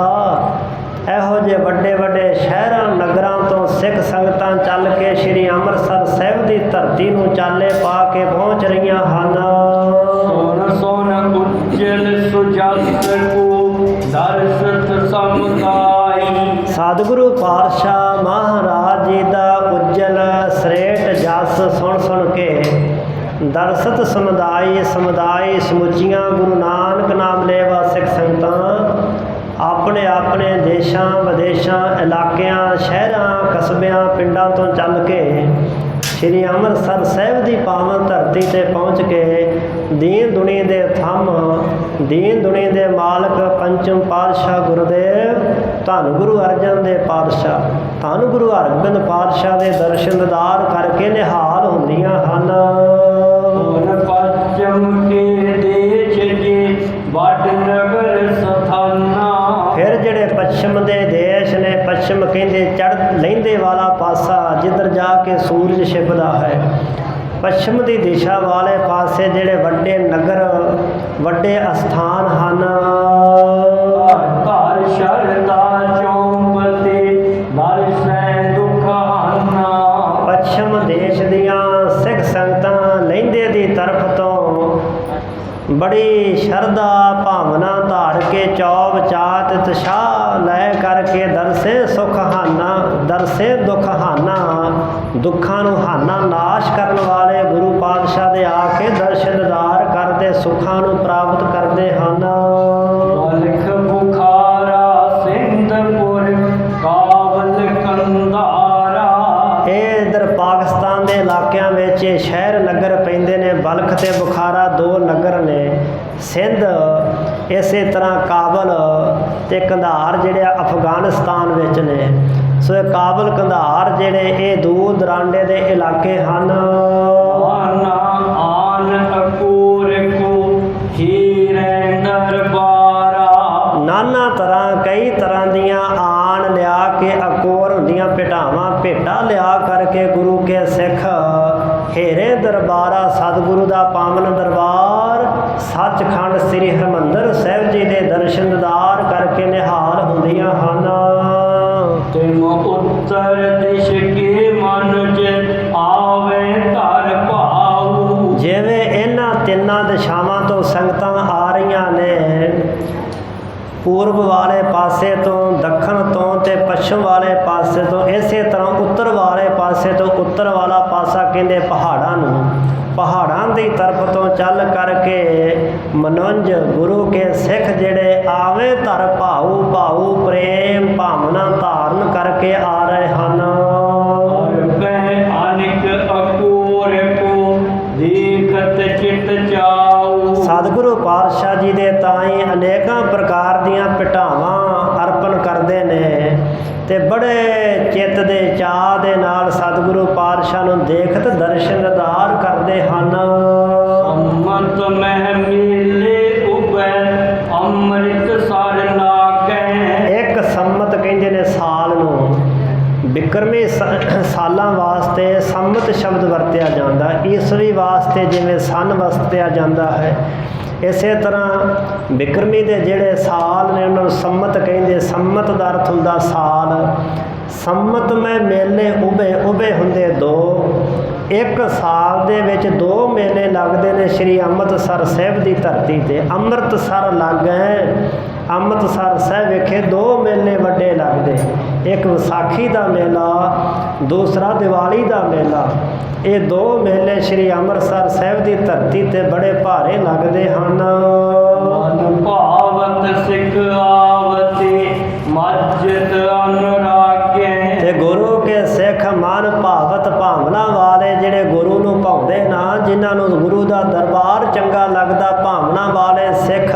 ਇਹੋ ਜਿਹੇ ਵੱਡੇ ਵੱਡੇ ਸ਼ਹਿਰਾਂ ਨਗਰਾਂ ਤੋਂ ਸਿੱਖ ਸੰਗਤਾਂ ਚੱਲ ਕੇ ਸ਼੍ਰੀ ਅੰਮ੍ਰਿਤਸਰ ਸਾਹਿਬ ਦੀ ਧਰਤੀ ਨੂੰ ਚਾਲੇ ਪਾ ਕੇ ਪਹੁੰਚ ਰਹੀਆਂ ਹਨ। ਸੋਨ ਸੋਨ ਉਜਲ ਸੁਜਸ ਕੋ ਦਰਸ਼ਤ ਸਮੁਦਾਈ। ਸਤਿਗੁਰੂ ਪਾਤਸ਼ਾਹ ਮਹਾਰਾਜ ਜੀ ਦਾ ਉਜਲ ਸਰੇਟ ਜਸ ਸੁਣ ਸੁਣ ਕੇ ਦਰਸ਼ਤ ਸਮੁਦਾਈ ਸਮੁਦਾਈ ਸਮੁੱਚੀਆਂ ਗੁਰੂ ਨਾਨਕ ਨਾਮ ਲੇਵਾ ਸਿੱਖ ਸੰਗਤਾਂ ਆਪਣੇ ਆਪਣੇ ਦੇਸ਼ਾਂ ਵਿਦੇਸ਼ਾਂ ਇਲਾਕਿਆਂ ਸ਼ਹਿਰਾਂ ਕਸਬਿਆਂ ਪਿੰਡਾਂ ਤੋਂ ਚੱਲ ਕੇ ਸ਼੍ਰੀ ਅੰਮ੍ਰਿਤਸਰ ਸਾਹਿਬ ਦੀ ਪਾਵਨ ਧਰਤੀ 'ਤੇ ਪਹੁੰਚ ਕੇ ਦੀਨ ਦੁਨੀ ਦੇ ਥੰਮ, ਦੀਨ ਦੁਨੀ ਦੇ ਮਾਲਕ ਪੰਚਮ ਪਾਤਸ਼ਾਹ ਗੁਰਦੇਵ ਧੰਨ ਗੁਰੂ ਅਰਜਨ ਦੇਵ ਪਾਤਸ਼ਾਹ, ਧੰਨ ਗੁਰੂ ਹਰਗੋਬਿੰਦ ਪਾਤਸ਼ਾਹ ਦੇ ਦਰਸ਼ਨ ਦੀਦਾਰ ਕਰਕੇ ਨਿਹਾਲ ਹੁੰਦੀਆਂ ਹਨ। ਪੱਛਮ ਕੇ ਦੇਸ਼ ਜੀ ਵੱਡ ਨਗਰ ਸਥਾਨਾ। ਫਿਰ ਜਿਹੜੇ ਪੱਛਮ ਦੇ ਦੇਸ਼ ਨੇ, ਪੱਛਮ ਕਹਿੰਦੇ ਚੜ੍ਹ ਲਹਿੰਦੇ ਵਾਲਾ ਪਾਸਾ ਜਿੱਧਰ ਜਾ ਕੇ ਸੂਰਜ ਛਿਪਦਾ ਹੈ, ਪੱਛਮ ਦੀ ਦਿਸ਼ਾ ਵਾਲੇ ਪਾਸੇ ਜਿਹੜੇ ਵੱਡੇ ਨਗਰ ਵੱਡੇ ਅਸਥਾਨ ਹਨ। ਘਰ ਸ਼ਰਦਾ ਚੌਂਪਤੇ ਦਰਸੈ ਦੁਖ ਹਾਨਾ। ਪੱਛਮ ਦੇਸ਼ ਦੀਆਂ ਸਿੱਖ ਸੰਗਤਾਂ ਲਹਿੰਦੇ ਦੀ ਤਰਫ ਤੋਂ ਬੜੀ ਸ਼ਰਧਾ ਭਾਵਨਾ ਧਾਰ ਕੇ ਚੌਬ ਚਾਤ ਉਤਸ਼ਾਹ ਲੈ ਕਰਕੇ ਦਰਸੇ ਸੁਖ ਹਾਨਾ, ਦਰਸੇ ਦੁਖ ਹਾਨਾ, ਦੁੱਖਾਂ ਨੂੰ ਹਾਨਾ ਨਾਸ਼ ਕਰਨ ਵਾਲੇ ਗੁਰੂ ਪਾਤਸ਼ਾਹ ਦੇ ਆ ਕੇ ਦਰਸ਼ਨ ਦੀਦਾਰ ਕਰਦੇ ਸੁੱਖਾਂ ਨੂੰ ਪ੍ਰਾਪਤ ਕਰਦੇ ਹਨ। ਲਿਖ ਬੁਖਾਰਾ ਸਿੰਧਪੁਰ ਕਾਬਲ ਕੰਧਾਰਾ। ਇਹ ਇੱਧਰ ਪਾਕਿਸਤਾਨ ਦੇ ਇਲਾਕਿਆਂ ਵਿੱਚ ਇਹ ਸ਼ਹਿਰ ਨਗਰ ਪੈਂਦੇ ਨੇ। ਬਲਖ ਤੇ ਬੁਖਾਰਾ ਦੋ ਨਗਰ ਨੇ। ਸਿੰਧ ਇਸੇ ਤਰ੍ਹਾਂ ਕਾਬਲ ਤੇ ਕੰਧਾਰ ਜਿਹੜੇ ਅਫਗਾਨਿਸਤਾਨ ਵਿੱਚ ਨੇ। ਸੋ ਇਹ ਕਾਬਲ ਕੰਧਾਰ ਜਿਹੜੇ ਇਹ ਦੂਰ ਦਰਾਂਡੇ ਦੇ ਇਲਾਕੇ ਹਨ। ਆਨਾ ਆਨ ਅਕੂਰ ਕੋ ਹੀਰੇ ਦਰਬਾਰਾ। ਨਾਨਾ ਤਰ੍ਹਾਂ ਕਈ ਤਰ੍ਹਾਂ ਦੀਆਂ ਆਣ ਲਿਆ ਕੇ ਅਕੋਰ ਹੁੰਦੀਆਂ ਭੇਟਾਵਾਂ ਭੇਟਾ ਲਿਆ ਕਰਕੇ ਗੁਰੂ ਕੇ ਸਿੱਖ ਹੇਰੇ ਦਰਬਾਰਾ ਸਤਿਗੁਰੂ ਦਾ ਪਾਵਨ ਦਰਬਾਰ ਸੱਚਖੰਡ ਸ੍ਰੀ ਹਰਿਮੰਦਰ ਸਾਹਿਬ ਜੀ ਦੇ ਦਰਸ਼ਨ ਦੀਦਾਰ ਕਰਕੇ ਨਿਹਾਲ ਹੁੰਦੀਆਂ ਹਨ। ਤਿਮ ਉੱਤਰ ਦਿਸ਼ ਕੇ ਮਨ ਚ ਆਵੇ ਧਰ ਭਾਉ। ਜਿਵੇਂ ਇਹਨਾਂ ਤਿੰਨਾਂ ਦਿਸ਼ਾਵਾਂ ਤੋਂ ਸੰਗਤਾਂ ਆ ਰਹੀਆਂ ਨੇ, ਪੂਰਬ ਵਾਲੇ ਪਾਸੇ ਤੋਂ, ਦੱਖਣ ਤੋਂ ਤੇ ਪੱਛਮ ਵਾਲੇ ਪਾਸੇ ਤੋਂ, ਇਸੇ ਤਰ੍ਹਾਂ ਉੱਤਰ ਵਾਲੇ ਪਾਸੇ ਤੋਂ ਉੱਤਰ ਵਾਲਾ ਪਾਸਾ ਕਹਿੰਦੇ ਪਹਾੜਾਂ ਨੂੰ। ਪਹਾੜਾਂ ਦੀ ਤਰਫ ਤੋਂ ਚੱਲ ਕਰਕੇ ਮਨੁੰਜ ਗੁਰੂ ਕੇ ਸਿੱਖ ਜਿਹੜੇ ਆਵੇ ਧਰ ਭਾਉ ਭਾਉ ਪ੍ਰੇਮ ਭਾਵਨਾ ਧਾਰਨ ਕਰਕੇ ਆ ਰਹੇ ਹਨ। ਅਨਿਕ ਅਕੂਰ ਕੋ ਦੇਖਤ ਚਿਤ ਚਾਉ। ਸਤਿਗੁਰੂ ਪਾਤਸ਼ਾਹ ਜੀ ਦੇ ਤਾਈਂ ਅਨੇਕਾਂ ਪ੍ਰਕਾਰ ਦੀਆਂ ਭੇਟਾਵਾਂ ਅਰਪਣ ਕਰਦੇ ਨੇ ਤੇ ਬੜੇ ਚਿੱਤ ਦੇ ਚਾਅ ਦੇ ਨਾਲ ਸਤਿਗੁਰੂ ਪਾਤਸ਼ਾਹ ਨੂੰ ਦੇਖਤ ਦਰਸ਼ਨ ਦੀਦਾਰ ਕਰਦੇ ਹਨ। ਸੰਮਤ ਮਹਿ ਮੇਲੇ ਉਬੈ ਅੰਮ੍ਰਿਤ ਸਰ ਲਾਗੈ। ਇੱਕ ਸੰਮਤ ਕਹਿੰਦੇ ਨੇ ਸਾਲ ਨੂੰ, ਬਿਕਰਮੀ ਸਾਲਾਂ ਵਾਸਤੇ ਸੰਮਤ ਸ਼ਬਦ ਵਰਤਿਆ ਜਾਂਦਾ, ਈਸਵੀ ਵਾਸਤੇ ਜਿਵੇਂ ਸੰਨ ਵਰਤਿਆ ਜਾਂਦਾ ਹੈ, ਇਸੇ ਤਰ੍ਹਾਂ ਬਿਕਰਮੀ ਦੇ ਜਿਹੜੇ ਸਾਲ ਨੇ ਉਹਨਾਂ ਨੂੰ ਸੰਮਤ ਕਹਿੰਦੇ। ਸੰਮਤ ਦਾ ਅਰਥ ਹੁੰਦਾ ਸਾਲ। ਸੰਮਤ ਮੈਂ ਮੇਲੇ ਉਭੇ, ਉਭੇ ਹੁੰਦੇ ਦੋ। ਇੱਕ ਸਾਲ ਦੇ ਵਿੱਚ ਦੋ ਮੇਲੇ ਲੱਗਦੇ ਨੇ ਸ਼੍ਰੀ ਅੰਮ੍ਰਿਤਸਰ ਸਾਹਿਬ ਦੀ ਧਰਤੀ 'ਤੇ। ਅੰਮ੍ਰਿਤਸਰ ਲਾਗੇ ਅੰਮ੍ਰਿਤਸਰ ਸਾਹਿਬ ਵਿਖੇ ਦੋ ਮੇਲੇ ਵੱਡੇ ਲੱਗਦੇ, ਇੱਕ ਵਿਸਾਖੀ ਦਾ ਮੇਲਾ, ਦੂਸਰਾ ਦੀਵਾਲੀ ਦਾ ਮੇਲਾ। ਇਹ ਦੋ ਮੇਲੇ ਸ਼੍ਰੀ ਅੰਮ੍ਰਿਤਸਰ ਸਾਹਿਬ ਦੀ ਧਰਤੀ 'ਤੇ ਬੜੇ ਭਾਰੇ ਲੱਗਦੇ ਹਨ। ਮਨ ਭਾਵਤ ਸਿੱਖ ਆਵਤੀ ਮਸਜਿਦ ਅਨੁਰਾਗੇ। ਤੇ ਗੁਰੂ ਕੇ ਸਿੱਖ ਮਨ ਭਾਵਤ ਭਾਵਨਾ ਵਾਲੇ ਜਿਹੜੇ ਗੁਰੂ ਨੂੰ ਭਾਉਂਦੇ ਨਾ, ਜਿਨ੍ਹਾਂ ਨੂੰ ਗੁਰੂ ਦਾ ਦਰਬਾਰ ਚੰਗਾ ਲੱਗਦਾ, ਭਾਵਨਾ ਵਾਲੇ ਸਿੱਖ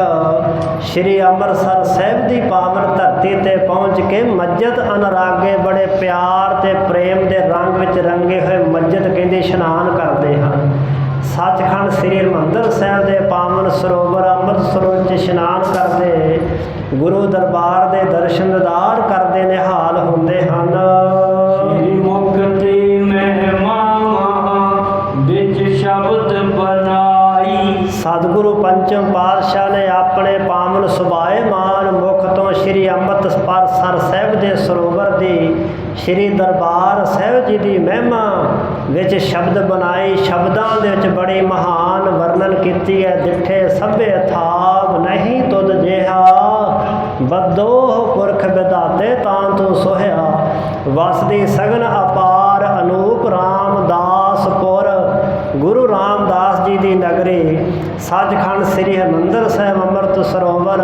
ਸ਼੍ਰੀ ਅੰਮ੍ਰਿਤਸਰ ਸਾਹਿਬ ਦੀ ਪਾਵਨ ਧਰਤੀ 'ਤੇ ਪਹੁੰਚ ਕੇ ਮਸਜਿਦ ਅਨੁਰਾਗੇ ਬੜੇ ਪਿਆਰ ਤੇ ਪ੍ਰੇਮ ਦੇ ਰੰਗ ਵਿੱਚ ਰੰਗੇ ਹੋਏ ਮਸਜਿਦ ਕਹਿੰਦੇ ਇਸ਼ਨਾਨ ਕਰਦੇ ਹਨ। ਸੱਚਖੰਡ ਸ੍ਰੀ ਹਰਿਮੰਦਰ ਸਾਹਿਬ ਦੇ ਪਾਵਨ ਸਰੋਵਰ ਅੰਮ੍ਰਿਤ ਸਰੋਵਰ 'ਚ ਇਸ਼ਨਾਨ ਕਰਦੇ, ਗੁਰੂ ਦਰਬਾਰ ਦੇ ਦਰਸ਼ਨ ਦੀਦਾਰ ਕਰਦੇ ਨਿਹਾਲ ਹੁੰਦੇ ਹਨ। ਸ਼੍ਰੀ ਮੁਕਤੀ ਮਹਿਮਾ ਵਿੱਚ ਸ਼ਬਦ ਬਣਾਈ। ਸਤਿਗੁਰੂ ਪੰਚਮ ਪਾਤਸ਼ਾਹ ਨੇ ਆਪਣੇ ਪਾਵਨ ਸੁਭਾਏਮਾਨ ਮੁਖ ਤੋਂ ਸ਼੍ਰੀ ਅੰਮ੍ਰਿਤਸਰ ਸਾਹਿਬ ਦੇ ਸਰੋਵਰ ਦੀ, ਸ਼੍ਰੀ ਦਰਬਾਰ ਸਾਹਿਬ ਜੀ ਦੀ ਮਹਿਮਾ ਵਿੱਚ ਸ਼ਬਦ ਬਣਾਈ। ਸ਼ਬਦਾਂ ਦੇ ਵਿੱਚ ਬੜੀ ਮਹਾਨ ਵਰਣਨ ਕੀਤੀ ਹੈ। ਡਿਠੇ ਸਭੇ ਥਾਪ ਨਹੀਂ ਤੁਧ ਜਿਹਾ, ਬਦੋਹ ਪੁਰਖ ਵਿਧਾਤੇ ਤਾਂ ਤੂੰ ਸੋਹਿਆ। ਵਸਦੀ ਸਗਨ ਅਪਾਰ ਅਨੂਪ ਰਾਮਦਾਸਪੁਰ। ਗੁਰੂ ਰਾਮਦਾਸ ਜੀ ਦੀ ਨਗਰੀ ਸੱਚਖੰਡ ਸ੍ਰੀ ਹਰਿਮੰਦਰ ਸਾਹਿਬ ਅੰਮ੍ਰਿਤ ਸਰੋਵਰ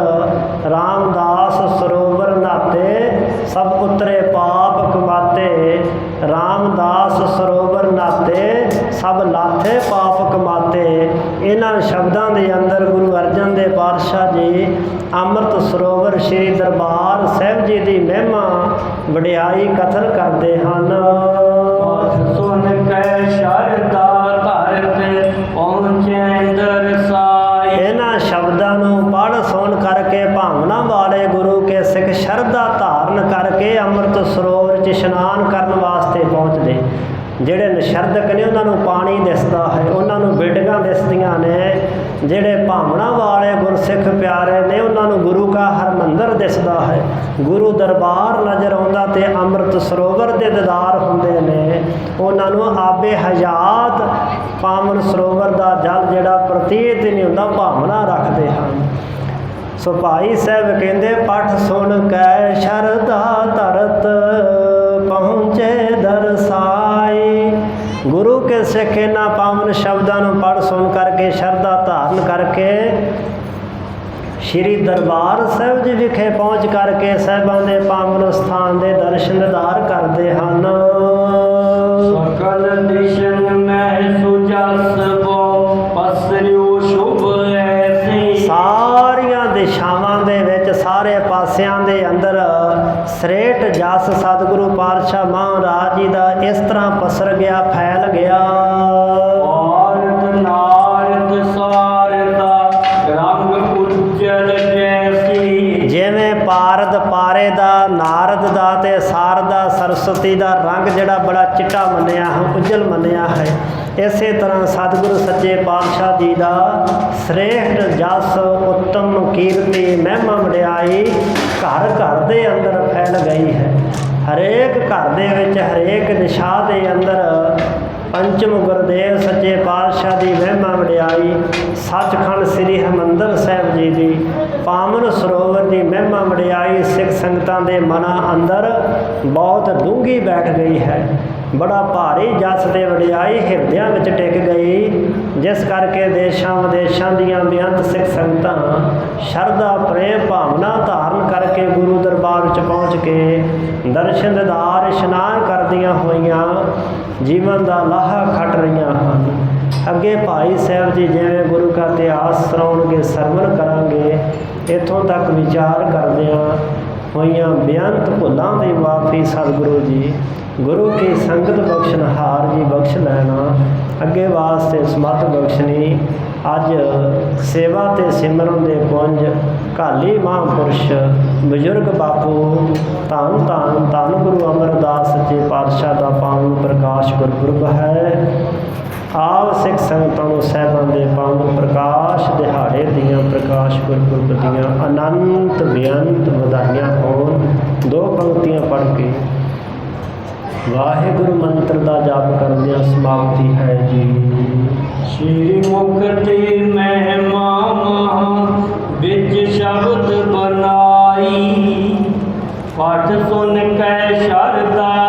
ਰਾਮਦਾਸ ਸਰੋਵਰ ਨਾਤੇ ਸਭ ਉਤਰੇ ਪਾਪ ਕਮਾਤੇ। ਰਾਮਦਾਸ ਸਰੋਵਰ ਨਾਤੇ ਸਭ ਲਾਥੇ ਪਾਪ ਕਮਾਤੇ। ਇਹਨਾਂ ਸ਼ਬਦਾਂ ਦੇ ਅੰਦਰ ਗੁਰੂ ਅਰਜਨ ਦੇਵ ਪਾਤਸ਼ਾਹ ਜੀ ਅੰਮ੍ਰਿਤ ਸਰੋਵਰ ਸ਼੍ਰੀ ਦਰਬਾਰ ਸਾਹਿਬ ਜੀ ਦੀ ਮਹਿਮਾ ਵਡਿਆਈ ਕਥਨ ਕਰਦੇ ਹਨ। ਸੁਨ ਕੈ ਸ਼ਰਦਾ ਧਰਤ ਪਹੁੰਚੈ ਦਰਸਾਈ। ਇਹਨਾਂ ਸ਼ਬਦਾਂ ਨੂੰ ਪੜ੍ਹ ਸੁਣ ਕਰਕੇ ਭਾਵਨਾ ਵਾਲੇ ਗੁਰੂ ਕੇ ਸਿੱਖ ਸ਼ਰਧਾ ਧਾਰਨ ਕਰਕੇ ਅੰਮ੍ਰਿਤ ਸਰੋਵਰ 'ਚ ਇਸ਼ਨਾਨ ਕਰਨ ਵਾਸਤੇ ਪਹੁੰਚਦੇ। ਜਿਹੜੇ ਨਸ਼ਰਦਕ ਨੇ ਉਹਨਾਂ ਨੂੰ ਪਾਣੀ ਦਿਸਦਾ ਹੈ, ਉਹਨਾਂ ਨੂੰ ਬਿਡਗਾਂ ਦਿਸਦੀਆਂ ਨੇ। ਜਿਹੜੇ ਭਾਵਨਾ ਵਾਲੇ ਗੁਰਸਿੱਖ ਪਿਆਰੇ ਨੇ ਉਹਨਾਂ ਨੂੰ ਗੁਰੂ ਕਾ ਹਰਮੰਦਰ ਦਿਸਦਾ ਹੈ, ਗੁਰੂ ਦਰਬਾਰ ਨਜ਼ਰ ਆਉਂਦਾ ਤੇ ਅੰਮ੍ਰਿਤ ਸਰੋਵਰ ਦੇ ਦੀਦਾਰ ਹੁੰਦੇ ਨੇ। ਉਹਨਾਂ ਨੂੰ ਆਬੇ ਹਯਾਤ ਪਾਵਨ ਸਰੋਵਰ ਦਾ ਜਲ ਜਿਹੜਾ ਪ੍ਰਤੀਤ ਨਹੀਂ ਹੁੰਦਾ, ਭਾਵਨਾ ਰੱਖਦੇ ਹਨ। ਸੋ ਭਾਈ ਸਾਹਿਬ ਕਹਿੰਦੇ ਪਠ ਸੁਣ ਕੈ ਸ਼ਰਧਾ ਧਰਤ ਪਹੁੰਚੇ ਦਰਸਾਈ। ਗੁਰੂ ਕੇ ਸਿੱਖ ਇਹਨਾਂ ਪਾਵਨ ਸ਼ਬਦਾਂ ਨੂੰ ਪੜ੍ਹ ਸੁਣ ਕਰਕੇ ਸ਼ਰਧਾ ਧਾਰਨ ਕਰਕੇ ਸ਼੍ਰੀ ਦਰਬਾਰ ਸਾਹਿਬ ਜੀ ਵਿਖੇ ਪਹੁੰਚ ਕਰਕੇ ਸਾਹਿਬਾਂ ਦੇ ਪਾਵਨ ਸਥਾਨ ਦੇ ਦਰਸ਼ਨ ਦੀਦਾਰ ਕਰਦੇ ਹਨ। ਸਕਲ ਦਿਸ਼ਨ ਮਹਿ ਸੁਜਸਬੋ ਪਸਰਿਓ ਸ਼ੁਭ ਐਸੀ। ਸਾਰੀਆਂ ਦਿਸ਼ਾਵਾਂ ਦੇ ਵਿੱਚ ਸਾਰੇ ਪਾਸਿਆਂ ਦੇ ਅੰਦਰ ਸ੍ਰੇਸ਼ਟ ਜਸ ਸਤਿਗੁਰੂ ਪਾਤਸ਼ਾਹ ਮਹਾਰਾਜ ਜੀ ਦਾ ਇਸ ਤਰ੍ਹਾਂ ਪਸਰ ਗਿਆ, ਫੈਲ ਗਿਆ। ਔਰਤ ਨਾਰਦ ਸਾਰਦਾ ਰੰਗ ਉਜਲ ਜੈਸੀ। ਜਿਵੇਂ ਪਾਰਦ ਪਾਰੇ ਦਾ, ਨਾਰਦ ਦਾ ਤੇ ਸਾਰਦਾ ਸਰਸਵਤੀ ਦਾ ਰੰਗ ਜਿਹੜਾ ਬੜਾ ਚਿੱਟਾ ਮੰਨਿਆ ਹੈ, ਉਜਲ ਮੰਨਿਆ ਹੈ, ਇਸੇ ਤਰ੍ਹਾਂ ਸਤਿਗੁਰੂ ਸੱਚੇ ਪਾਤਸ਼ਾਹ ਜੀ ਦਾ ਸ੍ਰੇਸ਼ਟ ਜਸ, ਉੱਤਮ ਕੀਰਤੀ, ਮਹਿਮਾ ਵਡਿਆਈ ਘਰ ਘਰ ਦੇ ਅੰਦਰ ਫੈਲ ਗਈ ਹੈ। ਹਰੇਕ ਘਰ ਦੇ ਵਿੱਚ, ਹਰੇਕ ਦਿਸ਼ਾ ਦੇ ਅੰਦਰ ਪੰਚਮ ਗੁਰਦੇਵ ਸੱਚੇ ਪਾਤਸ਼ਾਹ ਦੀ ਮਹਿਮਾ ਵਡਿਆਈ, ਸੱਚਖੰਡ ਸ੍ਰੀ ਹਰਿਮੰਦਰ ਸਾਹਿਬ ਜੀ ਦੀ ਪਾਵਨ ਸਰੋਵਰ ਦੀ ਮਹਿਮਾ ਵਡਿਆਈ ਸਿੱਖ ਸੰਗਤਾਂ ਦੇ ਮਨਾਂ ਅੰਦਰ ਬਹੁਤ ਡੂੰਘੀ ਬੈਠ ਗਈ ਹੈ। ਬੜਾ ਭਾਰੀ ਜਸ ਤੇ ਵਡਿਆਈ ਹਿਰਦਿਆਂ ਵਿੱਚ ਟਿਕ ਗਈ, ਜਿਸ ਕਰਕੇ ਦੇਸ਼ਾਂ ਵਿਦੇਸ਼ਾਂ ਦੀਆਂ ਬੇਅੰਤ ਸਿੱਖ ਸੰਗਤਾਂ ਸ਼ਰਧਾ, ਪ੍ਰੇਮ, ਭਾਵਨਾ ਧਾਰਨ ਕਰਕੇ ਗੁਰੂ ਦਰਬਾਰ ਵਿੱਚ ਪਹੁੰਚ ਕੇ ਦਰਸ਼ਨ ਦੀਦਾਰ ਇਸ਼ਨਾਨ ਕਰਦੀਆਂ ਹੋਈਆਂ ਜੀਵਨ ਦਾ ਲਾਹਾ ਖੱਟ ਰਹੀਆਂ ਹਨ। ਅੱਗੇ ਭਾਈ ਸਾਹਿਬ ਜੀ ਜਿਵੇਂ ਗੁਰੂ ਕਾ ਇਤਿਹਾਸ ਸੁਣਾਉਣਗੇ, ਸਰਵਣ ਕਰਾਂਗੇ, ਇੱਥੋਂ ਤੱਕ ਵਿਚਾਰ ਕਰਦਿਆਂ ਹੋਈਆਂ ਬੇਅੰਤ ਭੁੱਲਾਂ ਦੀ ਮਾਫੀ ਸਤਿਗੁਰੂ ਜੀ, ਗੁਰੂ ਕੀ ਸੰਗਤ ਬਖਸ਼ਣਹਾਰ ਜੀ ਬਖਸ਼ ਲੈਣਾ। ਅੱਗੇ ਵਾਸਤੇ ਸਮੱਤ ਬਖਸ਼ਣੀ। ਅੱਜ ਸੇਵਾ ਤੇ ਸਿਮਰਨ ਦੇ ਪੁੰਜ ਕਾਲੀ ਮਹਾਂਪੁਰਸ਼ ਬਜ਼ੁਰਗ ਬਾਪੂ ਧੰਨ ਧੰਨ ਧੰਨ ਗੁਰੂ ਅਮਰਦਾਸ ਸੱਚੇ ਪਾਤਸ਼ਾਹ ਦਾ ਪਾਵਨ ਪ੍ਰਕਾਸ਼ ਗੁਰਪੁਰਬ ਹੈ। ਆਪ ਸਿੱਖ ਸੰਗਤਾਂ ਨੂੰ ਸਾਹਿਬਾਂ ਦੇ ਪਾਵਨ ਪ੍ਰਕਾਸ਼ ਦਿਹਾੜੇ ਦੀਆਂ, ਪ੍ਰਕਾਸ਼ ਗੁਰਪੁਰਬ ਦੀਆਂ ਅਨੰਤ ਬੇਅੰਤ ਵਧਾਈਆਂ ਹੋਣ। ਦੋ ਪੰਕਤੀਆਂ ਪੜ੍ਹ ਕੇ ਵਾਹਿਗੁਰੂ ਮੰਤਰ ਦਾ ਜਾਪ ਕਰਦਿਆਂ ਸਮਾਪਤੀ ਹੈ ਜੀ। ਸ਼੍ਰੀ ਮੁਖ ਤੇ ਮਹਿਮਾ ਮਹਾ ਵਿੱਚ ਸ਼ਬਦ ਬਨਾਈ, ਪਾਠ ਸੁਨ ਕੈ ਸ਼ਰਦਾ